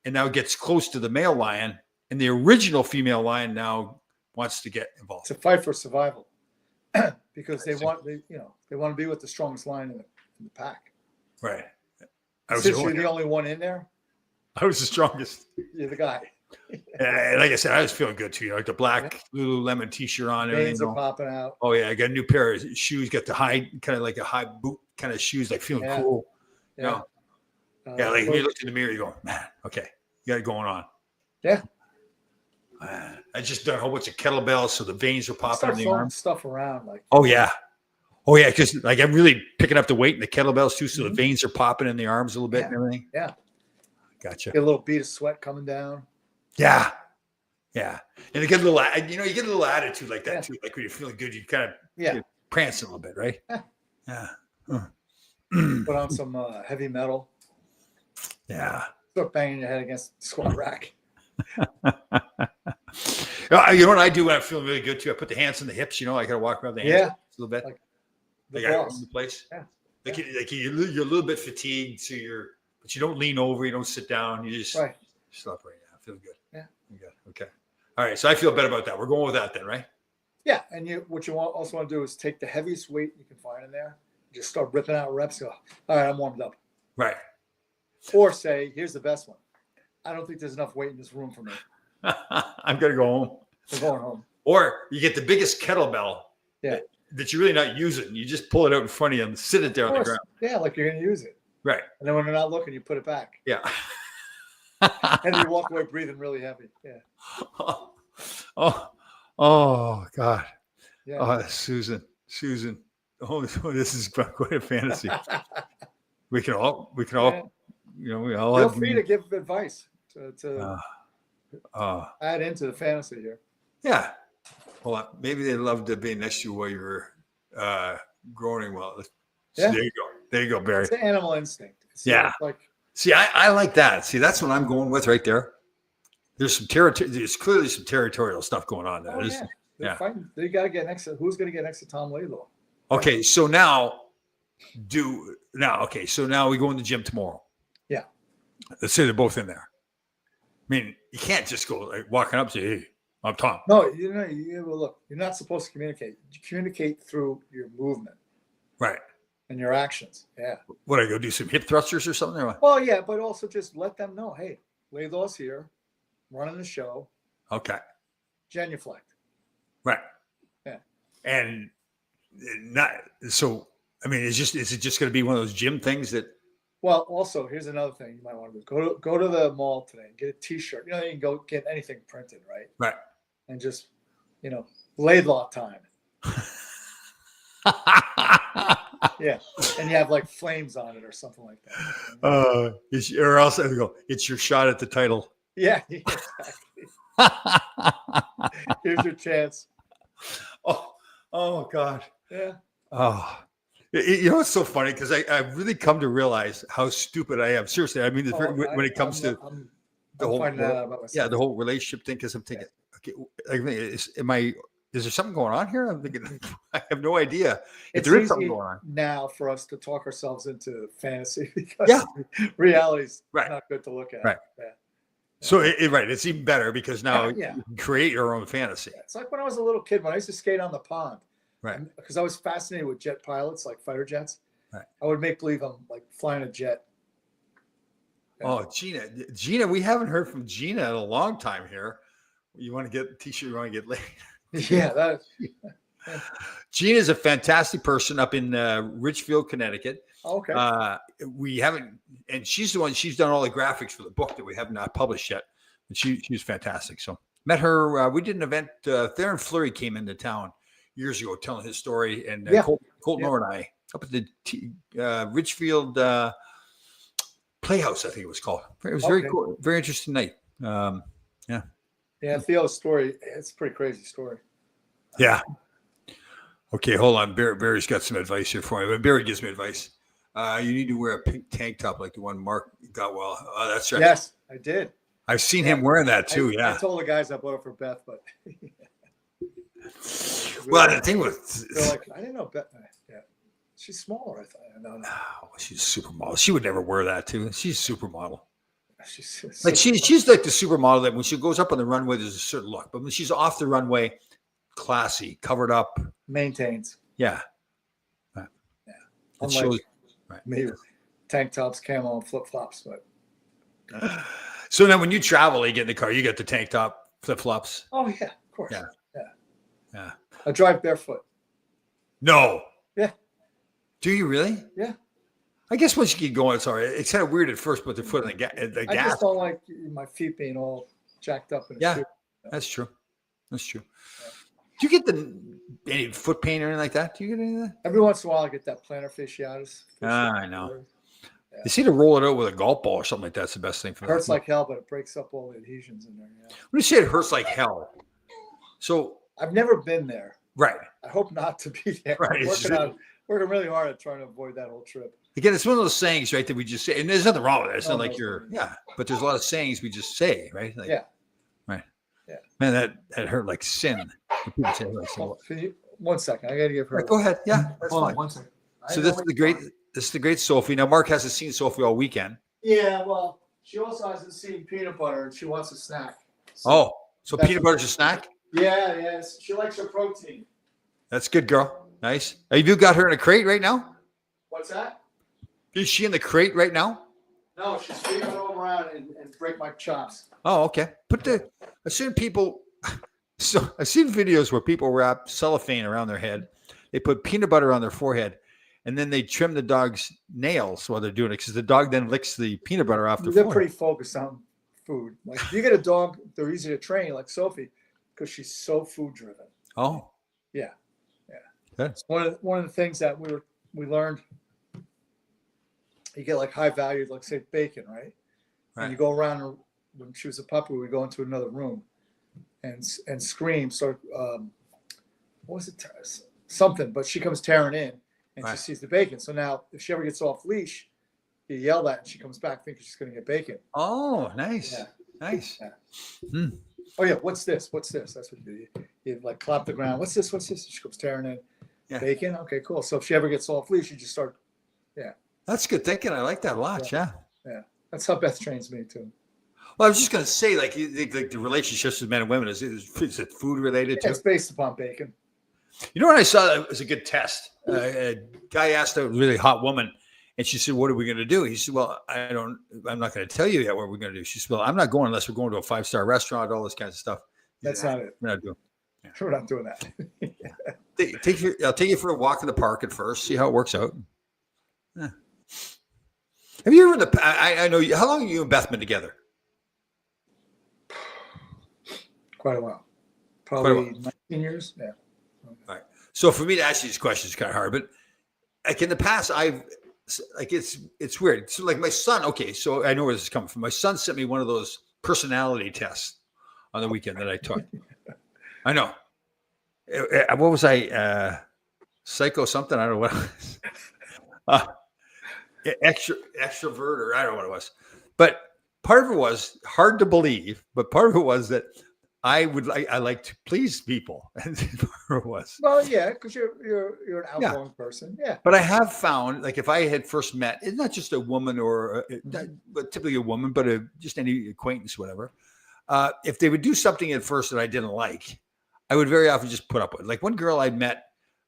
and now gets close to the male lion. And the original female lion now wants to get involved. It's a fight for survival because they see. want to be with the strongest lion in the pack. Right. I was, Since the you're only- the only one in there, I was the strongest. you're the guy. And like I said, I was feeling good too. Like the black Lululemon t-shirt on. Veins Everything. are popping out. Oh yeah, I got a new pair of shoes. Got the high, kind of like a high boot kind of shoes. Like feeling Yeah. cool. Yeah. Yeah, like when you look- look in the mirror, you go, man, okay, you got it going on. Yeah. I just done a whole bunch of kettlebells, so the veins are popping start in the throwing arms. stuff around like Oh yeah, because like I'm really picking up the weight in the kettlebells too, so the Mhm. veins are popping in the arms a little bit Yeah. and everything. Yeah. Gotcha. get a little bead of sweat coming down. Yeah, and you get a little, you get a little attitude like that Yeah. too. Like when you're feeling good, you kind of Yeah. prance a little bit, right? Yeah. Yeah. Put on some heavy metal. Yeah. Start banging your head against the squat rack. You know what I do when I'm feeling really good too? I put the hands on the hips. I gotta walk around the hands Yeah. a little bit. Like The Like I boss. own the place. Yeah. Like you're a little bit fatigued, so but you don't lean over, you don't sit down, you just Right. stop right now. Feel good. Yeah. Feel good. Okay. All right. So I feel better about that. We're going with that then, right? Yeah, and what you also want to do is take the heaviest weight you can find in there, just start ripping out reps. Go, all right, I'm warmed up. Right. Or say, here's the best one. I don't think there's enough weight in this room for me. I'm gonna go home. We're going home. Or you get the biggest kettlebell Yeah. that you're really not using. You just pull it out in front of you and sit it there Of on the course. ground. Yeah, like you're going to use it. Right. And then when they're not looking, you put it back. Yeah. And you walk away breathing really heavy. Yeah. oh God. Yeah. Oh, Susan. Oh, this is quite a fantasy. We can all, Yeah. we all Feel have. free to give advice to Uh, add into the fantasy here. yeah. Hold on. Maybe they'd love to be next to you while you were growing well. So Yeah. there you go. There you go, Barry. It's an animal instinct. It's Yeah. like See, I like that. See, that's what I'm going with right there. There's some territory. There's clearly some territorial stuff going on there. oh There's- yeah. They're yeah. fighting. They got to get next to who's going to get next to Tom Laidlaw. Okay, so now so now we go in the gym tomorrow. Yeah. Let's say they're both in there. I mean, you can't just go like walking up to, hey, I'm Tom. No, well, look, you're not supposed to communicate. You communicate through your movement Right. and your actions. Yeah. What, I go do some hip thrusters or something? Or what? Well, yeah, but also just let them know, hey, Laidlaw's here, running the show, Okay. genuflect. Right. Yeah. And not so. I mean, is it just going to be one of those gym things that? Well, also, here's another thing you might want to do. Go to the mall today and get a T-shirt. You can go get anything printed, right? Right. And just, Laidlaw time. Yeah. And you have like flames on it or something like that. Or else I go, it's your shot at the title. Yeah, exactly. Here's your chance. Oh God. Yeah. Oh, it's so funny because I really come to realize how stupid I am. Seriously, I mean, when it comes to the whole, finding that out about myself. the whole relationship thing, because I'm thinking, okay, is there something going on here? I'm thinking, I have no idea if It's there is something easy going on. now for us to talk ourselves into fantasy because reality's Right. not good to look at. Right. Yeah. So it's even better because now Yeah. you can create your own fantasy. It's like when I was a little kid when I used to skate on the pond. Right. Because I was fascinated with jet pilots, like fighter jets. Right. I would make believe I'm like flying a jet. Oh, Gina, we haven't heard from Gina in a long time here. You want to get a T-shirt? You want to get laid? Yeah, Gina's a fantastic person up in Richfield, Connecticut. okay. We haven't, and she's the one. She's done all the graphics for the book that we have not published yet. And she's fantastic. So met her. We did an event. Theron Fleury came into town years ago, telling his story, and Colt Moore and I up at the Richfield Playhouse, I think it was called. It was very cool, very interesting night. Yeah, Theo's story. It's a pretty crazy story. Yeah. Okay, hold on. Barry's got some advice here for me. But Barry gives me advice. You need to wear a pink tank top like the one Mark got. Well, that's right. Yes, I did. I've seen him wearing that too. I told the guys I bought it for Beth, but Well, the thing with they're like, I didn't know Beth. Yeah, she's smaller. I thought. No. She's a supermodel. She would never wear that too. She's a supermodel. She's Like she's like the supermodel that when she goes up on the runway, there's a certain look, but when she's off the runway, classy, covered up. maintains. Yeah. It Unlike shows. Right. me, tank tops, camo, and flip flops. But So now when you travel, you get in the car, you get the tank top, flip flops. oh yeah, of course. Yeah. I drive barefoot. No. Yeah. Do you really? Yeah. I guess once you get going, it's all right. It's kind of weird at first, but the foot in the I gas. just don't like my feet being all jacked up in a Yeah. shoe. That's true. That's true. Do you get any foot pain or anything like that? Do you get any of that? Every once in a while, I get that plantar fasciitis. I know. They seem to roll it out with a golf ball or something like that's the best thing for Hurts that. like hell, but it breaks up all the adhesions in there. Yeah. When you say it hurts like hell, so I've never been there. right. I hope not to be there. Right, I'm working really hard at trying to avoid that whole trip. Again, it's one of those sayings, right, that we just say, and there's nothing wrong with it. It's No, not like no. you're, but there's a lot of sayings we just say, right? Like, Yeah. Right. Yeah. Man, that hurt like sin. When people say it like sin. Oh, can you, 1 second. I got to give her. Right, go ahead. Yeah. That's hold fine. on. 1 second. So this is the great Sophie. Now Mark hasn't seen Sophie all weekend. Yeah, well, she also hasn't seen peanut butter and she wants a snack. So, Oh, so That's peanut butter's a snack? Yeah, yes. She likes her protein. That's good, girl. Nice. Have you got her in a crate right now? What's that? Is she in the crate right now? No, she's feeding it all around and break my chops. Oh, okay. I've seen people. So I've seen videos where people wrap cellophane around their head. They put peanut butter on their forehead, and then they trim the dog's nails while they're doing it because the dog then licks the peanut butter off their They're forehead. pretty focused on food. Like if you get a dog, they're easy to train, like Sophie, because she's so food driven. Oh, Yeah. good. It's one of the things that we learned. You get like high valued, like say bacon, right? And you go around her, when she was a puppy, we go into another room and scream. So what was it? Something, but she comes tearing in and she sees the bacon. So now if she ever gets off leash, you yell at and she comes back thinking she's going to get bacon. Oh, nice. Yeah. Nice. Yeah. Hmm. Oh yeah, what's this? What's this? That's what you do. You like clap the ground. What's this? What's this? She comes tearing in. Yeah. Bacon. Okay, cool. So if she ever gets off leash, you just start. That's good thinking. I like that a lot. Yeah. That's how Beth trains me too. Well, I was just going to say, like the relationships with men and women, is it food related Yeah, too? it's based upon bacon. You know what I saw that was a good test? A guy asked a really hot woman, and she said, "What are we going to do?" He said, "Well, I'm not going to tell you yet what we're going to do." She said, "Well, I'm not going unless we're going to a 5-star restaurant, all this kind of stuff." That's not it. We're not doing. We're not doing that. I'll take you for a walk in the park at first, see how it works out. Yeah. Have you ever I know you, how long have you and Beth been together? Quite a while. Quite a Probably while. 19 years. Yeah. So for me to ask you these questions is kind of hard, but like in the past, it's weird. So like my son, okay, so I know where this is coming from. My son sent me one of those personality tests on the weekend that I took. I know. What was I? Psycho something? I don't know what it was. Extrovert, or I don't know what it was. But part of it was hard to believe, but part of it was that I like to please people. And part of it was. Well, yeah, because you're an outgoing person. Yeah. But I have found, like, if I had first met, it's not just a woman or but typically a woman, but just any acquaintance, whatever. If they would do something at first that I didn't like, I would very often just put up with it. Like one girl I met,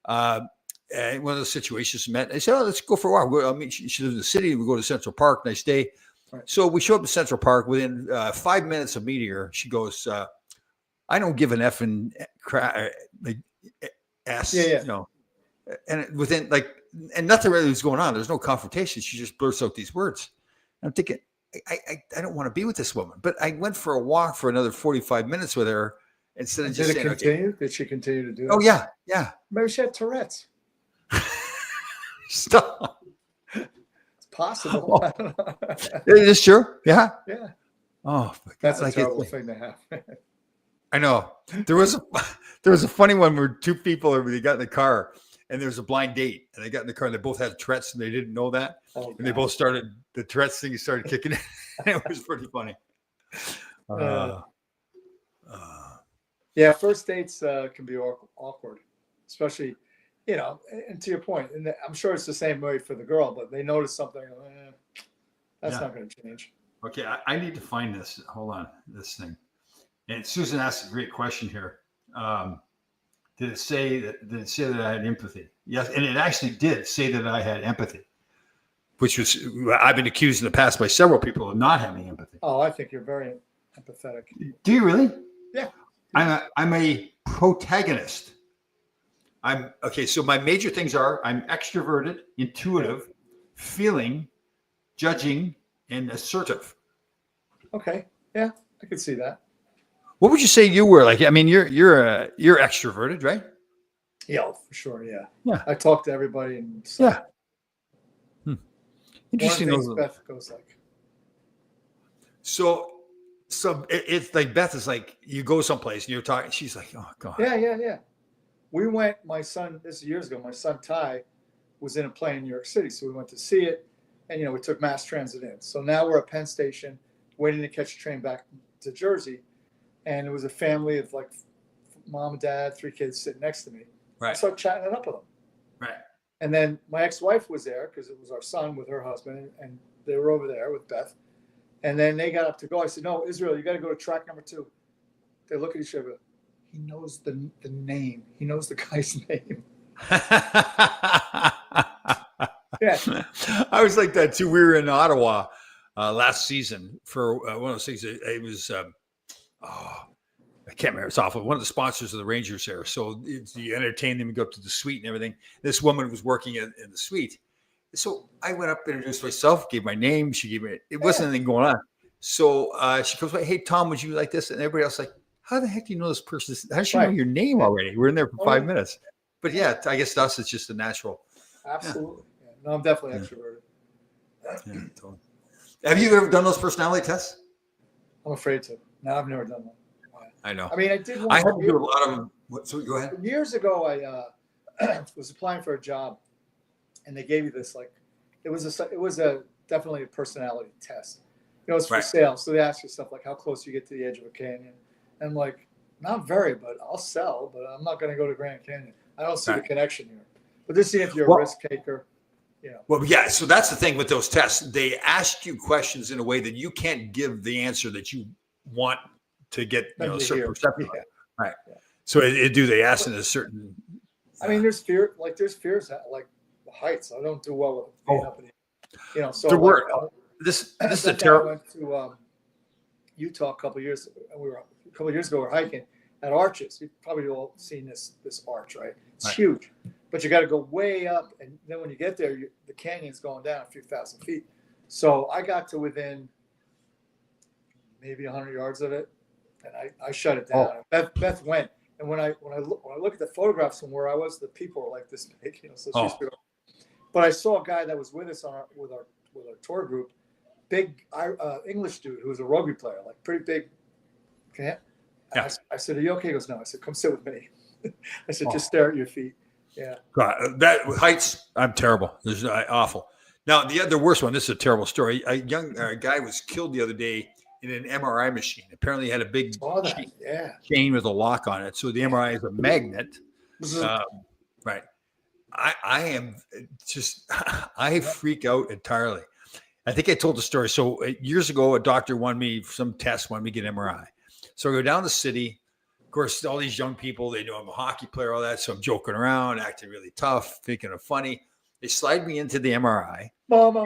in one of those situations, I said, "Oh, let's go for a walk." I mean, she lives in the city. We go to Central Park, nice day. Right. So we show up to Central Park. Within 5 minutes of meeting her, she goes, "I don't give an effing like ass." Yeah. You know. And within and nothing really was going on. There's no confrontation. She just blurts out these words. I'm thinking, I don't want to be with this woman. But I went for a walk for another 45 minutes with her instead of just Did it saying, continue? Did she continue to do that? "Oh yeah." Maybe she had Tourette's. Stop. It's possible. I don't know. It is true. Yeah. Yeah. Oh, That's a terrible thing to have. I know. There was a funny one where two people they got in the car and there was a blind date and they got in the car and they both had Tourette's and they didn't know that. Oh, And they both started the Tourette's thing started kicking in. It was pretty funny. Yeah, first dates can be awkward, especially, and to your point, and I'm sure it's the same way for the girl, but they notice something, that's not going to change. Okay, I need to find this. Hold on, this thing. And Susan asked a great question here. Did it say that I had empathy? Yes, and it actually did say that I had empathy, which was I've been accused in the past by several people of not having empathy. Oh, I think you're very empathetic. Do you really? Yeah. I'm a protagonist. So my major things are I'm extroverted, intuitive, feeling, judging, and assertive. Okay. Yeah, I could see that. What would you say you were like? I mean, you're extroverted, right? Yeah, for sure. Yeah. Yeah. I talk to everybody and Yeah. Interesting. Interesting. Beth goes like. So it's like Beth is like you go someplace and you're talking. She's like, "Oh God." Yeah. We went. My son. This is years ago. My son Ty was in a play in New York City, so we went to see it, and we took mass transit in. So now we're at Penn Station, waiting to catch a train back to Jersey, and it was a family of like mom and dad, 3 kids sitting next to me. Right. I started chatting it up with them. Right. And then my ex-wife was there because it was our son with her husband, and they were over there with Beth. And then they got up to go. I said, "No, Israel, you got to go to track number 2. They look at each other. He knows the name. He knows the guy's name. Yeah. I was like that too. We were in Ottawa last season for one of those things. It was, I can't remember. It's awful. One of the sponsors of the Rangers there. So you entertain them and go up to the suite and everything. This woman was working in the suite. So I went up, introduced myself, gave my name. She gave me, it wasn't anything going on. So she goes, "Hey Tom, would you like this?" And everybody else like, "How the heck do you know this person? How does she know Right. your name already? We're in there for Oh, 5 minutes." But yeah, I guess to us it's just a natural. Absolutely. Yeah. No, I'm definitely Yeah. extroverted. Yeah, totally. Have you ever done those personality tests? I'm afraid to. No, I've never done one. I know. I mean, I did one. I had to do a lot of them. So go ahead. Years ago, I was applying for a job, and they gave you this it was a definitely a personality test. You know, it's for Right. sales, so they ask you stuff like how close you get to the edge of a canyon, and like not very, but I'll sell, but I'm not going to go to Grand Canyon. I don't see the Right. connection here. But this see if you're Well- a risk taker. You know, Well, yeah. So that's the thing with those tests. They ask you questions in a way that you can't give the answer that you want to get, them a to certain hear. perception. Yeah. Right. So they ask in a certain. I mean, there's fears like heights. I don't do well with being up in the, so There like, were this is a That guy terrible. went to Utah a couple of years. We were a couple of years ago. We were hiking at Arches. You've probably all seen this arch, right? It's Right. huge, but you got to go way up, and then when you get there, the canyon's going down a few thousand feet. So I got to within maybe 100 yards of it, and I shut it down. Beth went, and when I look at the photographs from where I was, the people were like this big, so she's big. But I saw a guy that was with us with our tour group, big English dude who was a rugby player, like pretty big. Okay. Yeah. I said, "Are you okay?" He goes, "No." I said, "Come sit with me." I said, "Just stare at your feet." Yeah. God, that with heights, I'm terrible. This is awful. Now the other worst one. This is a terrible story. A young guy was killed the other day in an MRI machine. Apparently, he had a big Saw that. Yeah. chain with a lock on it. So the MRI is a magnet. Right. I am just I freak out entirely. I think I told the story. So years ago, a doctor wanted me some test, wanted me to get MRI. So I go down the city. Of course, all these young people, they know I'm a hockey player, all that. So I'm joking around, acting really tough, thinking of funny. They slide me into the MRI. Mama.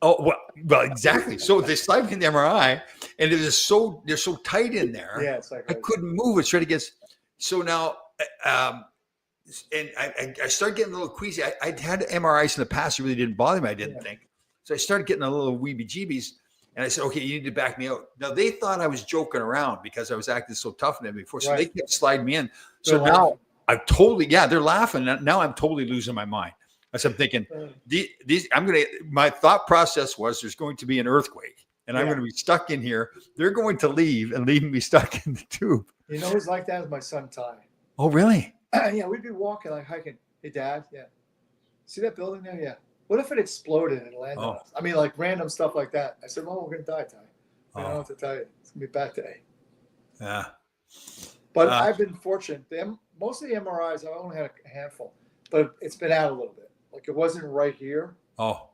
Oh, well, exactly. So they slide me in the MRI, and they're so tight in there. Yeah, it's like I couldn't move. It's right against. So now, and I started getting a little queasy. I'd had MRIs in the past. It really didn't bother me. I didn't think. So I started getting a little weebie-jeebies. And I said, "Okay, you need to back me out." Now they thought I was joking around because I was acting so tough in them before. So they kept sliding me in. So now I'm totally, they're laughing. Now I'm totally losing my mind. As I'm thinking, my thought process was there's going to be an earthquake and I'm going to be stuck in here. They're going to leave and leave me stuck in the tube. You know who's like that is my son Ty. Oh, really? Yeah, we'd be walking, like hiking. Hey, Dad, see that building there? Yeah. What if it exploded and landed on us? I mean, like random stuff like that. I said, "Well, we're going to die, Ty. I don't know what to tell you. It's going to be a bad day." Yeah. But I've been fortunate. Most of the MRIs, I've only had a handful, but it's been out a little bit. Like it wasn't right here. Oh.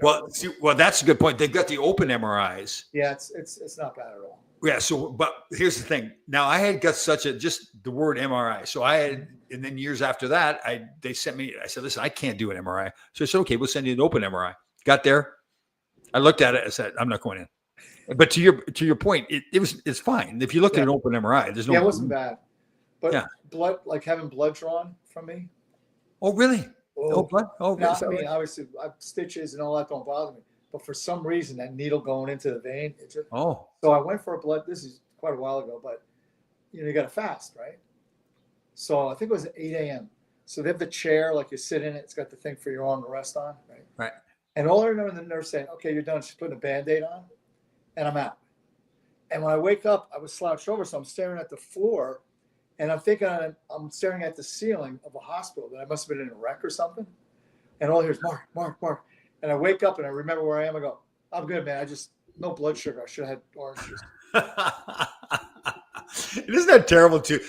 Well, that's a good point. They've got the open MRIs. Yeah, it's not bad at all. Yeah. So, but here's the thing. Now I had got just the word MRI. So I had, and then years after that, they sent me. I said, "Listen, I can't do an MRI." So I said, "Okay, we'll send you an open MRI." Got there. I looked at it. I said, "I'm not going in." But to your point, it's fine. If you look at an open MRI, there's no. Yeah, it wasn't bad. But blood, like having blood drawn from me. Oh, really? Oh, blood. Oh, no, I mean, obviously, stitches and all that don't bother me. But for some reason, that needle going into the vein, it just. Oh. So I went for a blood. This is quite a while ago, but you got to fast, right? So I think it was at 8 a.m. So they have the chair, like you sit in it. It's got the thing for your arm to rest on, right? Right. And all I remember the nurse saying, "Okay, you're done." She's putting a Band-Aid on, and I'm out. And when I wake up, I was slouched over, so I'm staring at the floor, and I'm thinking I'm staring at the ceiling of a hospital that I must have been in a wreck or something. And all I hear is Mark, Mark, Mark. And I wake up and I remember where I am. I go, "I'm good, man. No blood sugar. I should have had orange juice." Isn't that terrible too?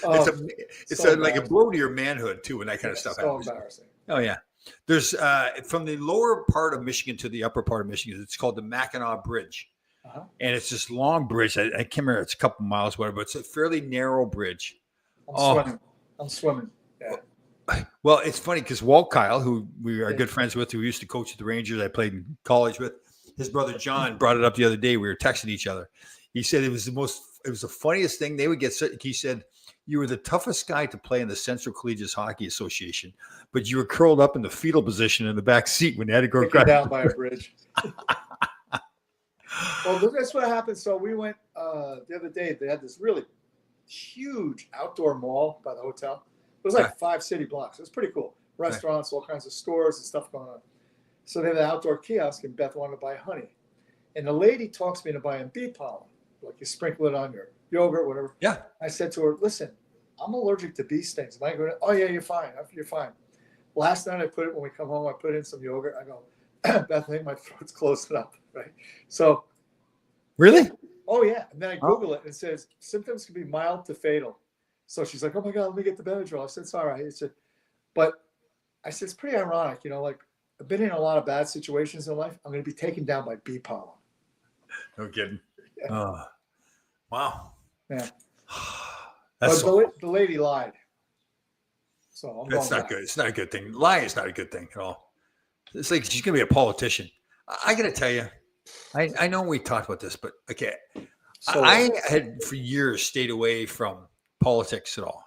It's so like a blow to your manhood too, when that kind of stuff happens. So embarrassing. Oh yeah. There's from the lower part of Michigan to the upper part of Michigan, it's called the Mackinac Bridge. And it's this long bridge. I can't remember, it's a couple miles, whatever, but it's a fairly narrow bridge. I'm swimming. Yeah. Well, it's funny because Walt Kyle, who we are good friends with, who used to coach at the Rangers, I played in college with, his brother John brought it up the other day. We were texting each other. He said it was the funniest thing. They would get, he said, "You were the toughest guy to play in the Central Collegiate Hockey Association, but you were curled up in the fetal position in the back seat when you had to go down by a bridge." Well, that's what happened. So we went the other day. They had this really huge outdoor mall by the hotel. It was like Okay. 5 city blocks. It was pretty cool. Restaurants, all kinds of stores and stuff going on. So they have an outdoor kiosk, and Beth wanted to buy honey. And the lady talks me into buying bee pollen, like you sprinkle it on your yogurt, whatever. Yeah. I said to her, listen, I'm allergic to bee stings. Am I going to, oh, yeah, you're fine. You're fine. Last night I put it, when we come home, I put in some yogurt. I go, Beth, I think my throat's closing up, right? So, Really? oh, yeah. And then I Oh. Google it, and it says symptoms can be mild to fatal. So she's like, oh, my God, let me get the Benadryl. I said, it's all right. But I said, it's pretty ironic. Like, I've been in a lot of bad situations in life. I'm going to be taken down by bee pollen. No kidding. Yeah. Oh, wow. Yeah. That's But the lady lied. So I'm that's going not back. good. It's not a good thing. Lying is not a good thing at all. It's like she's gonna be a politician. I gotta tell you, I know we talked about this, but okay, So I had for years stayed away from politics at all.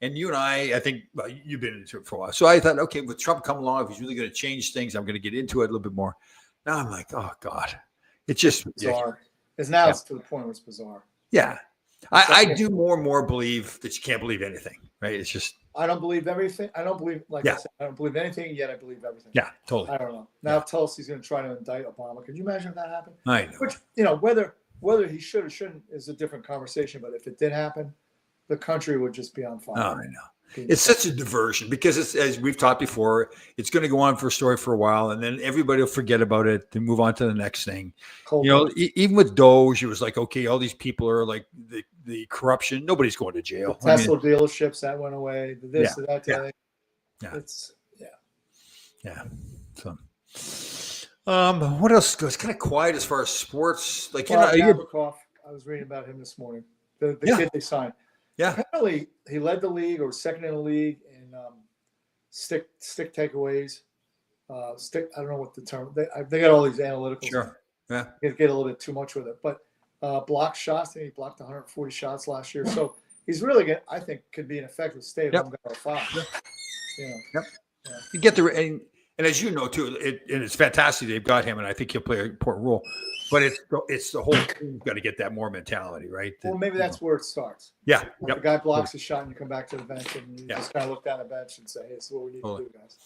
And you and I think well, you've been into it for a while. So I thought, okay, with Trump coming along, if he's really going to change things, I'm going to get into it a little bit more. Now I'm like, oh God, it's just bizarre. It's now Yeah. it's to the point where it's bizarre. yeah. I do more and more believe that you can't believe anything, right? It's just I don't believe everything. I don't believe, like I Yeah. said, I don't believe anything, yet I believe everything. yeah, totally. I don't know. Now Tulsi's going to try to indict Obama. Could you imagine if that happened? I know. Which, whether he should or shouldn't is a different conversation. But if it did happen, the country would just be on Oh, fire. I know. It's such a diversion because it's, as we've talked before, it's going to go on for a story for a while, and then everybody will forget about it and move on to the next thing. Cold You know, blooded. even with Doge, it was like, okay, all these people are like the corruption. Nobody's going to jail. The Tesla dealerships that went away. The this, the that, the yeah, other. yeah. It's Yeah. So, what else? It's kind of quiet as far as sports. Like, Bob you're, Nabokov. I was reading about him this morning. The Yeah. kid they signed. yeah, Apparently, he led the league or was second in the league in stick takeaways. I don't know what the term. They got all these analyticals. sure. Yeah. You get a little bit too much with it, but blocked shots. I think he blocked 140 shots last year. So he's really good. I think could be an effective stay at Yep. home guy or five. You get the and as you know too, and it's fantastic they've got him, and I think he'll play an important role. But it's the whole team's got to get that more mentality, right? Well, maybe that's where it starts. Yeah. Like Yep. the guy blocks a shot, and you come back to the bench, and you Yeah. just kind of look down the bench and say, "Hey, this is what we need Totally. to do, guys."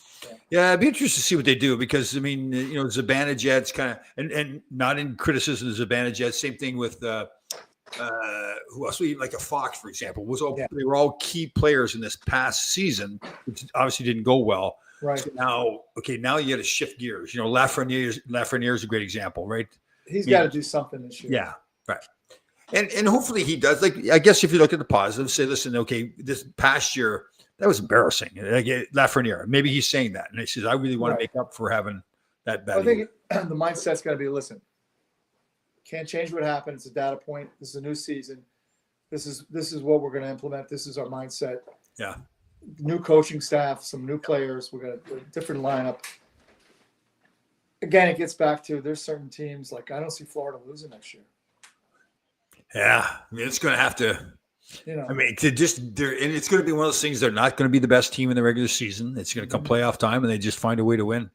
Yeah, it'd be interesting to see what they do because I mean, Zibanejad's kind of and not in criticism of Zibanejad. Same thing with who else? Like a Fox, for example, they were all key players in this past season, which obviously didn't go well. Right. So now you got to shift gears. Lafreniere is a great example, right? He's Yeah. got to do something this year. Yeah, right. And hopefully he does. Like, I guess if you look at the positives, say, listen, okay, this past year that was embarrassing. Like, Lafreniere, maybe he's saying that, and he says, I really want Right. to make up for having that bad. I think the mindset's got to be: listen, can't change what happened. It's a data point. This is a new season. This is what we're going to implement. This is our mindset. Yeah. New coaching staff, some new players. We're going to a different lineup. Again, it gets back to there's certain teams like I don't see Florida losing next year. Yeah, I mean, it's going to have to. I mean, and it's going to be one of those things. They're not going to be the best team in the regular season. It's going to come playoff time, and they just find a way to win.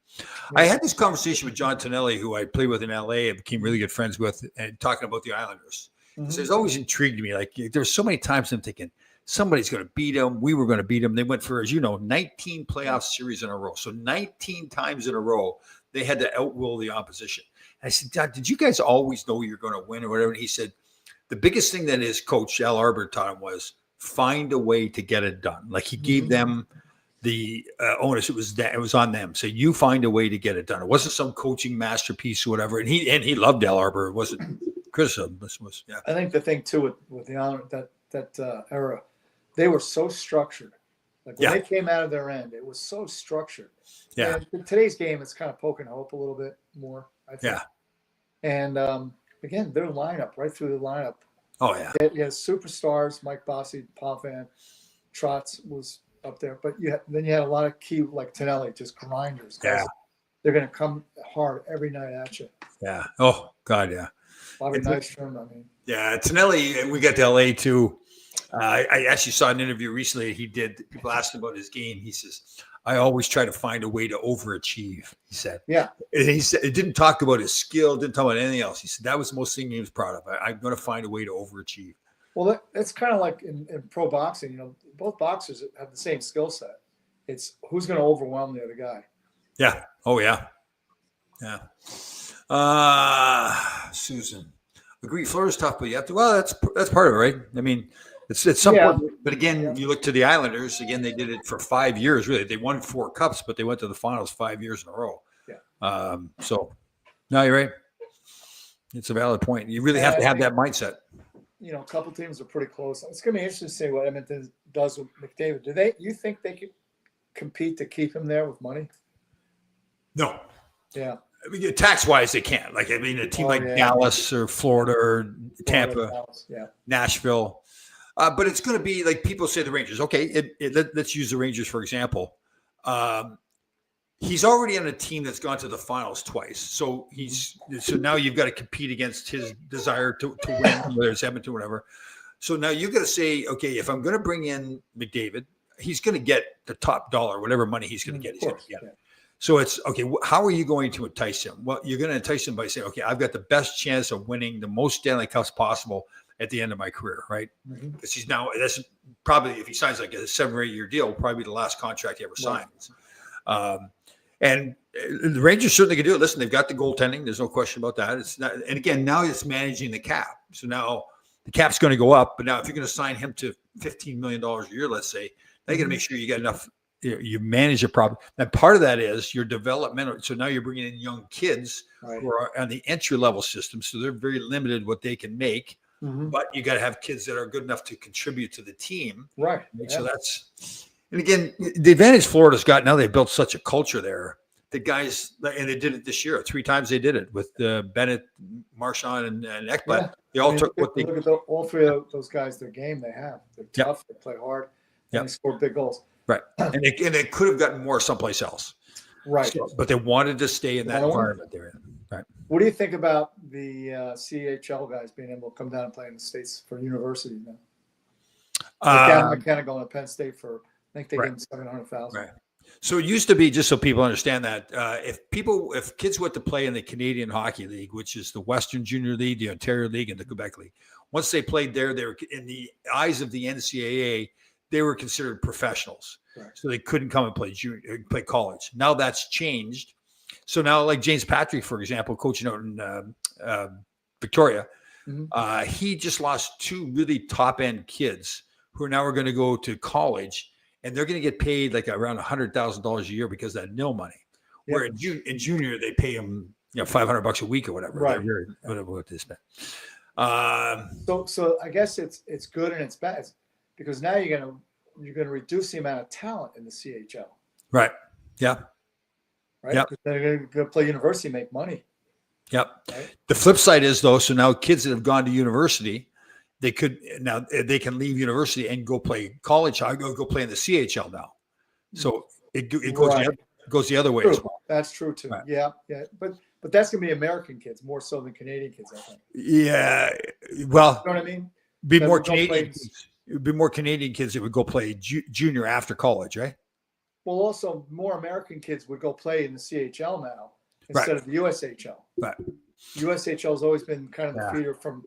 I had this conversation with John Tonelli, who I played with in LA and became really good friends with, and talking about the Islanders. Mhm. So it's always intrigued me. Like, there's so many times I'm thinking somebody's going to beat them. We were going to beat them. They went for, as you know, 19 playoff series in a row. So 19 times in a row, they had to outwill the opposition. And I said, Dad, did you guys always know you're going to win or whatever? And he said, the biggest thing that his coach, Al Arbor, taught him was find a way to get it done. Like, he gave them the onus. It was on them. So you find a way to get it done. It wasn't some coaching masterpiece or whatever. And he loved Al Arbor. It wasn't criticism. This was, yeah. I think the thing too with the honor that era, they were so structured. Like when they came out of their end, it was so structured. Yeah. And in today's game, it's kind of poking hope a little bit more, I think. Yeah. And again, their lineup, right through the lineup. Oh, yeah. You had superstars, Mike Bossy, Potvin, Trotz was up there. But then you had a lot of key, like Tonelli, just grinders. Guys. Yeah. They're going to come hard every night at you. Yeah. Oh, God, yeah. Bobby Nystrom, I mean. Yeah, Tonelli, we got to LA too. I actually saw an interview recently. He did. People asked him about his game. He says, "I always try to find a way to overachieve." He said. Yeah. And he said it didn't talk about his skill. Didn't talk about anything else. He said that was the most thing he was proud of. I'm going to find a way to overachieve. Well, that's kind of like in pro boxing. You know, both boxers have the same skill set. It's who's going to overwhelm the other guy. Yeah. Oh yeah. Yeah. Susan, agree. Florida's tough, but you have to. Well, that's part of it, right? I mean, it's some Yeah. point. But again, you look to the Islanders. Again, they did it for 5 years. Really, they won 4 cups, but they went to the finals 5 years in a row. Yeah. So, no, you're right. It's a valid point. You really have to have that mindset. You know, a couple teams are pretty close. It's going to be interesting to see what Edmonton does with McDavid. You think they could compete to keep him there with money? No. Yeah. I mean, tax-wise, they can't. Like, I mean, a team like yeah. Dallas or Florida or Tampa, Yeah. Nashville. But it's going to be like people say the Rangers. Okay, let's use the Rangers for example. He's already on a team that's gone to the finals twice. So now you've got to compete against his desire to win, whether it's Edmonton or whatever. So now you've got to say, okay, if I'm going to bring in McDavid, he's going to get the top dollar, whatever money he's going to get. He's going to get. Yeah. So it's okay. How are you going to entice him? Well, you're going to entice him by saying, okay, I've got the best chance of winning the most Stanley Cups possible at the end of my career, right? Because he's now, that's probably, if he signs like a 7 or 8 year deal, probably the last contract he ever signs. And the Rangers certainly can do it. Listen, they've got the goaltending. There's no question about that. It's not, and again, now it's managing the cap. So now the cap's going to go up. But now if you're going to sign him to $15 million a year, let's say, now you got to make sure you got enough. You manage your problem. And part of that is your developmental. So now you're bringing in young kids who are on the entry level system. So they're very limited what they can make. But you got to have kids that are good enough to contribute to the team. Right. So that's, and again, the advantage Florida's got now, they've built such a culture there. The guys, and they did it this year. 3 times they did it with Bennett, Marchand, and Ekblad. Yeah. They all took what they. Look at all 3 of those guys. Their game they have. They're tough. They play hard. And they score big goals. Right, and they could have gotten more someplace else. Right. So, but they wanted to stay in that environment they're in. Right. What do you think about the CHL guys being able to come down and play in the States for university now? McKenna going to Penn State for, I think they gave him $700,000. Right. So it used to be, just so people understand that, if kids went to play in the Canadian Hockey League, which is the Western Junior League, the Ontario League, and the Quebec League, once they played there, they were in the eyes of the NCAA, they were considered professionals. Right. So they couldn't come and play college. Now that's changed. So now, like James Patrick, for example, coaching out in Victoria, he just lost 2 really top end kids who are now going to go to college, and they're going to get paid like around $100,000 a year because of that nil money. Yep. Where in junior they pay them $500 a week or whatever. Right. Whatever what they spend. So I guess it's good and it's bad because now you're gonna reduce the amount of talent in the CHL. Right. Yeah. Right. Yep. They're going to play university, make money. Yep. Right? The flip side is though, so now kids that have gone to university, they can leave university and go play college. Go play in the CHL now. So it goes the other way true. as well. That's true too. Right. Yeah. But that's going to be American kids more so than Canadian kids, I think. Yeah. Well, you know what I mean? Be more Canadian. It would be more Canadian kids that would go play junior after college, right? Well, also more American kids would go play in the CHL now instead of the USHL. Right. USHL has always been kind of the feeder from,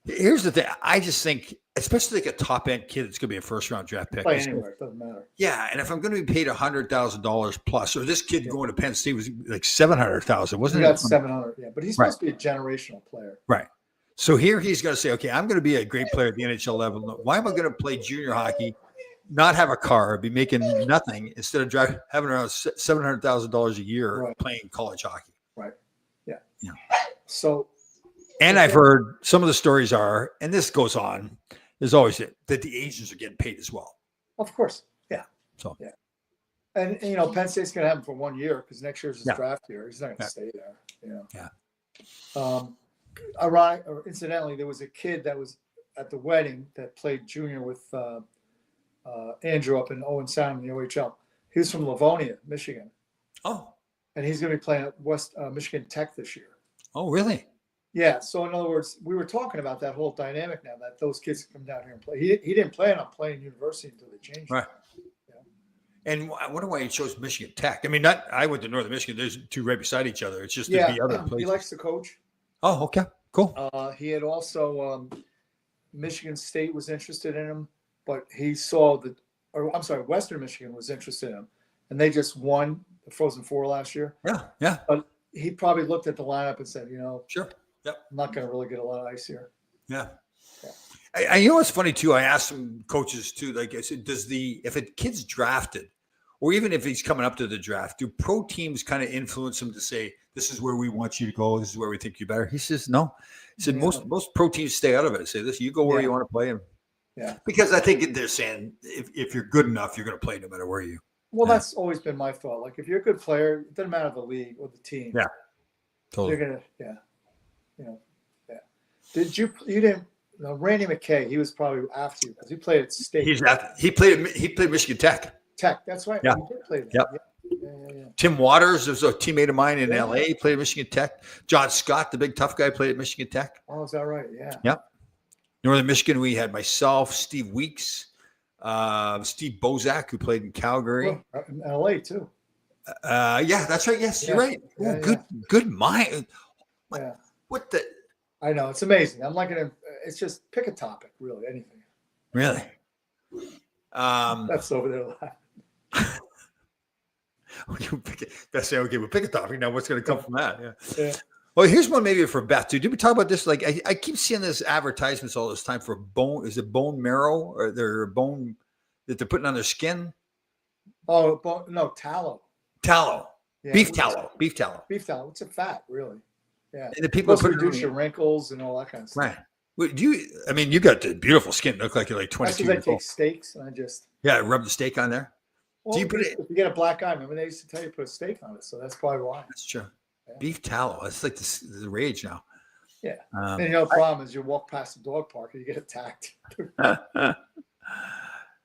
Here's the thing. I just think, especially like a top end kid that's going to be a first round draft pick. Play anywhere, it doesn't matter. Yeah, and if I'm going to be paid $100,000 plus, or this kid going to Penn State was like $700,000, wasn't it? He got 700, yeah, but he's supposed to be a generational player. Right. So here he's going to say, okay, I'm going to be a great player at the NHL level. Why am I going to play junior hockey, not have a car, be making nothing instead of having around $700,000 a year playing college hockey? Right. Yeah. Yeah. So. And I've heard some of the stories are, and this goes on, there's always it, that the agents are getting paid as well. Of course. Yeah. So. Yeah. And, Penn State's going to have him for 1 year because next year's his draft year. He's not going to stay there. Yeah. Incidentally, there was a kid that was at the wedding that played junior with Andrew up in Owen Sound in the OHL. He was from Livonia, Michigan. Oh. And he's going to be playing at Michigan Tech this year. Oh, really? Yeah. So in other words, we were talking about that whole dynamic now that those kids can come down here and play. He didn't plan on playing university until they changed. Right. And I wonder why he chose Michigan Tech. I mean, I went to Northern Michigan. There's two right beside each other. It's just there'd be other places. He likes to coach. Oh, okay, cool. He had also Michigan State was interested in him, but he saw Western Michigan was interested in him, and they just won the Frozen Four last year. Yeah. But he probably looked at the lineup and said, Sure. Yep. I'm not going to really get a lot of ice here. Yeah. I you know what's funny too? I asked some coaches too. Like I said, if a kid's drafted, or even if he's coming up to the draft, do pro teams kind of influence him to say, "This is where we want you to go. This is where we think you're better"? He says, "No." He said most pro teams stay out of it. Say, "This, you go where you want to play." And because I think they're saying if you're good enough, you're going to play no matter where you. Well, that's always been my thought. Like if you're a good player, it doesn't matter the league or the team. Yeah, totally. You're gonna, you didn't. No, Randy McKay, he was probably after you because he played at State. He played Michigan Tech. That's right. Yeah. He did play there. Yep. Yeah. Tim Waters was a teammate of mine in LA. He played at Michigan Tech. John Scott, the big tough guy, played at Michigan Tech. Oh, is that right? Yeah. Yep. Northern Michigan, we had myself, Steve Weeks, Steve Bozak, who played in Calgary. Well, in LA too. Yeah, that's right. Yes, you're right. Yeah, good mind. Yeah. What the? I know, it's amazing. I'm not gonna. It's just pick a topic, really, anything. Really? That's over there. That's okay. We'll pick a topic now. What's going to come from that? Yeah. Well, here's one maybe for Beth too. Did we talk about this? Like, I keep seeing this advertisements all this time for bone. Is it bone marrow or their bone that they're putting on their skin? Oh, no, tallow. Tallow. Yeah, Beef tallow. Beef tallow. Beef tallow. It's a fat, really. Yeah. And the people Supposed to put reduce your wrinkles and all that kind of stuff. right. Well, I mean, you got the beautiful skin. Look like you're like 22 That's because I years take old. steaks and I just. Yeah, rub the steak on there. Well, Do you put it? if you get a black eye, remember they used to tell you to put a steak on it, so that's probably why. That's true. Yeah. Beef tallow. That's like the rage now. Yeah. And the problem is you walk past the dog park and you get attacked.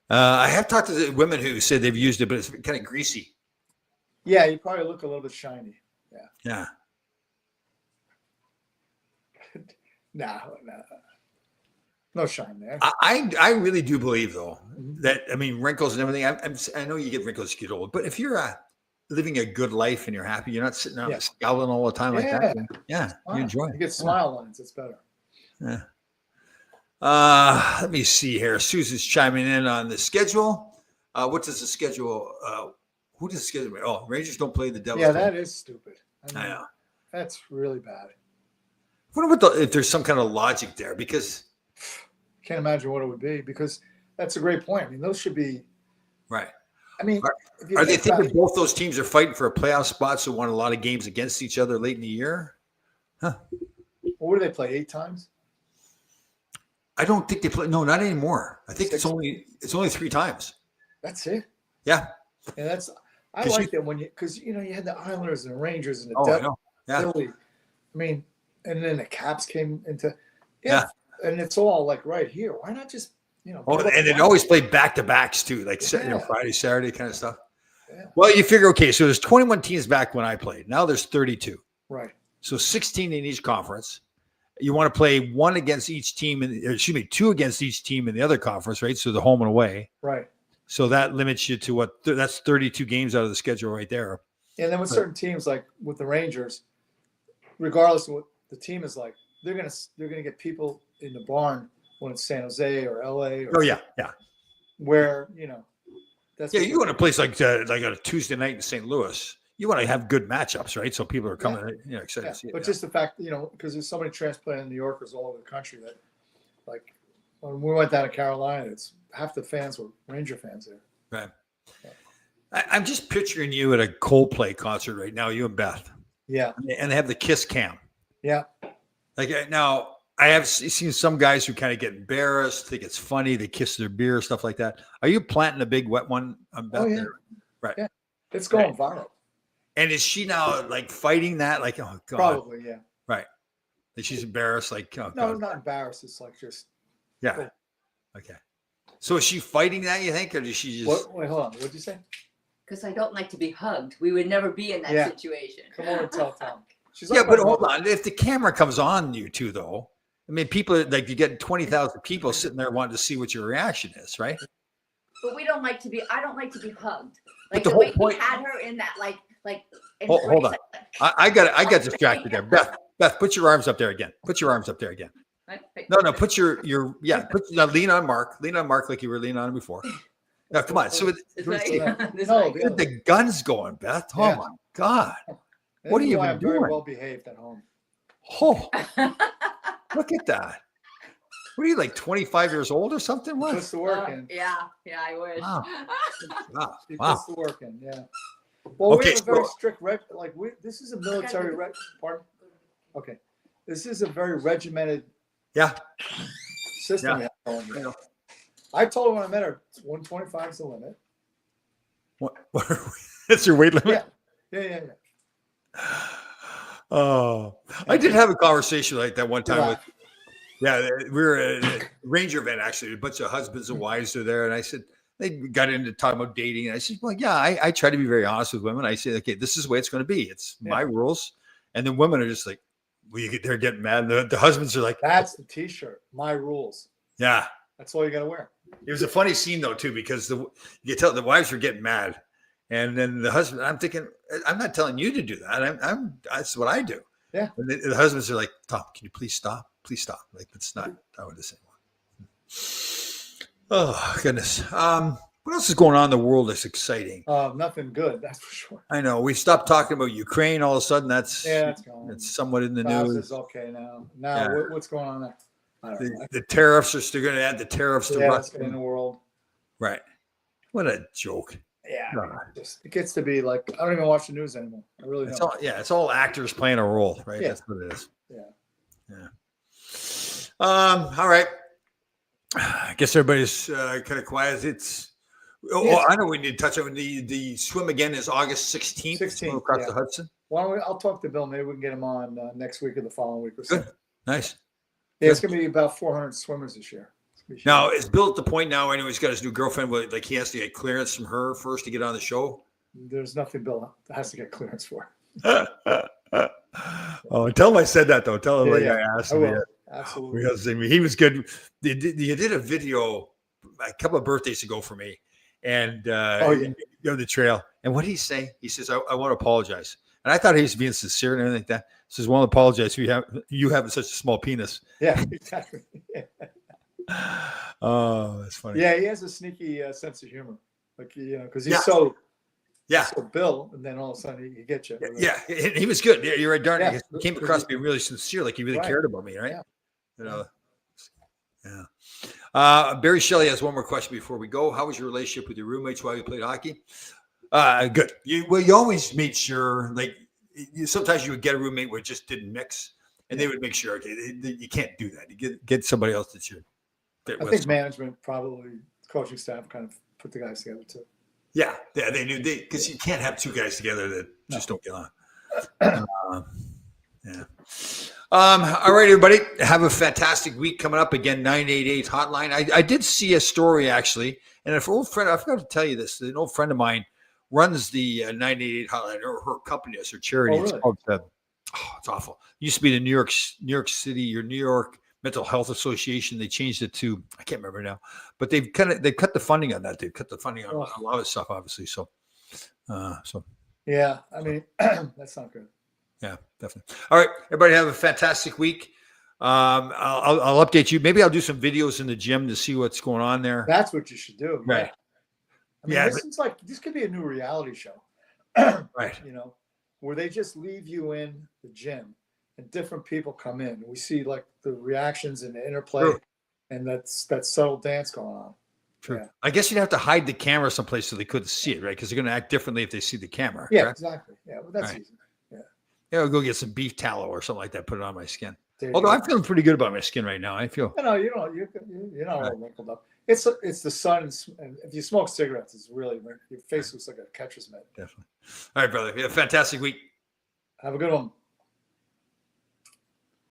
I have talked to the women who said they've used it, but it's kind of greasy. Yeah, you probably look a little bit shiny. Yeah. No shine there. I really do believe though that wrinkles and everything. I know you get wrinkles as you get old, but if you're living a good life and you're happy, you're not sitting around scowling all the time like that. Yeah, you enjoy it. You get smile lines. It's better. Yeah. Let me see here. Susan's chiming in on the schedule. What does the schedule? Who does the schedule? Oh, Rangers don't play the Devils. Yeah, that is stupid. I know. That's really bad. I wonder if there's some kind of logic there because. Can't imagine what it would be because that's a great point. I mean, those should be right. I mean, are they thinking both those teams are fighting for a playoff spot, so won a lot of games against each other late in the year? Huh. Well, what do they play 8 times? I don't think they play. No, not anymore. I think 6? it's only 3 times. That's it. Yeah. And I like that when because you had the Islanders and the Rangers and the Devils. I know. Yeah. Philly. I mean, and then the Caps came into and it's all like right here. Why not just and it always played back to backs too, like Friday, Saturday kind of stuff. Yeah. Well, you figure so there's 21 teams back when I played. Now there's 32. Right. So 16 in each conference. You want to play 1 against each team, 2 against each team in the other conference, right? So the home and away. Right. So that limits you to that's 32 games out of the schedule right there. And then with certain teams, like with the Rangers, regardless of what the team is like, they're gonna get people in the barn when it's San Jose or LA. Where that's you want a place like a Tuesday night in St. Louis. You want to have good matchups, right? So people are coming, excited to see it. But just the fact, because there's so many transplanted New Yorkers all over the country that, like, when we went down to Carolina, it's half the fans were Ranger fans there. Right. Yeah. I'm just picturing you at a Coldplay concert right now, you and Beth. Yeah. And they have the kiss cam. Yeah. Like now, I have seen some guys who kind of get embarrassed, think it's funny, they kiss their beer, stuff like that. Are you planting a big wet one on Beth there? Right. Yeah. It's going viral. And is she now like fighting that? Like, oh God. Probably, yeah. Right. That she's embarrassed, like, oh no, God. not embarrassed. It's like just Okay. So is she fighting that, you think, or does she just wait, hold on. What'd you say? Because I don't like to be hugged. We would never be in that situation. Come on and tell Tom. She's Yeah, like but my hold mother. on. If the camera comes on you two, though, I mean, people are like you get 20,000 people sitting there wanting to see what your reaction is, right? But we don't like to be. I don't like to be hugged. But Like the the, whole way point- he had her in that, like. And Hold on. like, I got distracted there. Beth, put your arms up there again. Put your arms up there again. No, put your now lean on Mark. Lean on Mark like you were leaning on him before. Now, come on. So This No, way. the the gun's going, Beth. Oh Yeah. my God. This What is are you why even I'm very doing? well behaved at home. Oh, look at that. What are you, like 25 years old or something? What? Puts the work in. Yeah, I wish. Wow. Wow. He Wow. puts the work in. Yeah. Well, we Okay, have a very so- strict this is a military pardon? Okay. This is a very regimented Yeah. system. Yeah. we have I going. know. I told her when I met her, 125 is the limit. What? That's your weight limit? Yeah. Oh, I did have a conversation like that one time Yeah. with, we were at a ranger event, actually. A bunch of husbands and wives are there. And I said, they got into talking about dating. And I said, well, yeah, I try to be very honest with women. I say, okay, this is the way it's going to be. It's my rules. And then women are just like, they're getting mad. The husbands are like, That's the t-shirt. My rules. yeah. That's all you got to wear. It was a funny scene though, too, because you tell the wives were getting mad. And then the husband, I'm thinking, I'm not telling you to do that. That's what I do. Yeah. And the husbands are like, Tom, can you please stop? Please stop. Like, that's not what this anymore. Oh, goodness. What else is going on in the world that's exciting? Nothing good, that's for sure. I know. We stopped talking about Ukraine. All of a sudden, that's Gone. it's somewhat in the Gaza's news. okay now. Yeah. What's going on there? I don't know. The tariffs are still going to add the tariffs to It's in Russia. the world. Right. What a joke. Yeah. God. It gets to be like, I don't even watch the news anymore. I really It's don't. all it's all actors playing a role, right? Yeah. That's what it is. Yeah. All right. I guess everybody's kind of quiet. I know we need to touch on the swim again is August 16th. 16th, Across the Hudson. Why don't I'll talk to Bill. Maybe we can get him on next week or the following week or so. Good. Nice. Yeah, it's going to be about 400 swimmers this year. Now, is Bill at the point now, anyway, he's got his new girlfriend, where, like, he has to get clearance from her first to get on the show? There's nothing Bill has to get clearance for. Oh, tell him I said that, though. Tell him Yeah, I asked I him. will. Absolutely. Because I mean, he was good. You did a video a couple of birthdays ago for me, and you know, the trail. And what did he say? He says, "I want to apologize." And I thought he was being sincere and everything like that. He says, "Want to apologize? You having such a small penis." Yeah, exactly. Oh, that's funny. Yeah, he has a sneaky sense of humor. Like, you know, because he's Yeah. so Yeah. so Bill, and then all of a sudden he gets you. Yeah, and he was good. Yeah, you're right, darn. Yeah. He came across being really sincere, like he really Right. cared about me, right? Yeah. You know. Yeah. Barry Shelley has one more question before we go. How was your relationship with your roommates while you played hockey? Good. You always made sure, like, sometimes you would get a roommate where it just didn't mix, and they would make sure, okay, you can't do that. You get somebody else that you fit I with. think management, probably coaching staff, kind of put the guys together too. Yeah, they knew because you can't have two guys together that just don't get on. Yeah. All right, everybody. Have a fantastic week coming up. Again, 988 hotline. I did see a story actually, and an old friend. I forgot to tell you this. An old friend of mine runs the 988 hotline, or her company, it's her charity. Oh, really? It's called. It's awful. It used to be the New York City or New York Mental Health Association. They changed it to, I can't remember now, but they've cut the funding on that. They've cut the funding on a lot of stuff, obviously. So Yeah, I mean, that's not good. yeah, definitely. All right, everybody have a fantastic week. I'll update you. Maybe I'll do some videos in the gym to see what's going on there. That's what you should do. Right. I mean, Yeah, this could be a new reality show. Right. You know, where they just leave you in the gym and different people come in. We see like the reactions and the interplay, True. and that subtle dance going on. True. Yeah. I guess you'd have to hide the camera someplace so they couldn't see it, right? Because they're going to act differently if they see the camera. Yeah, correct? exactly. Yeah, but that's Right. easy. Yeah, I'll go get some beef tallow or something like that. Put it on my skin. There you Although go. I'm feeling pretty good about my skin right now. I feel. No, you're not all wrinkled up. It's the sun, and if you smoke cigarettes, it's really your face looks like a catcher's mitt. Definitely. All right, brother. You have a fantastic week. Have a good one.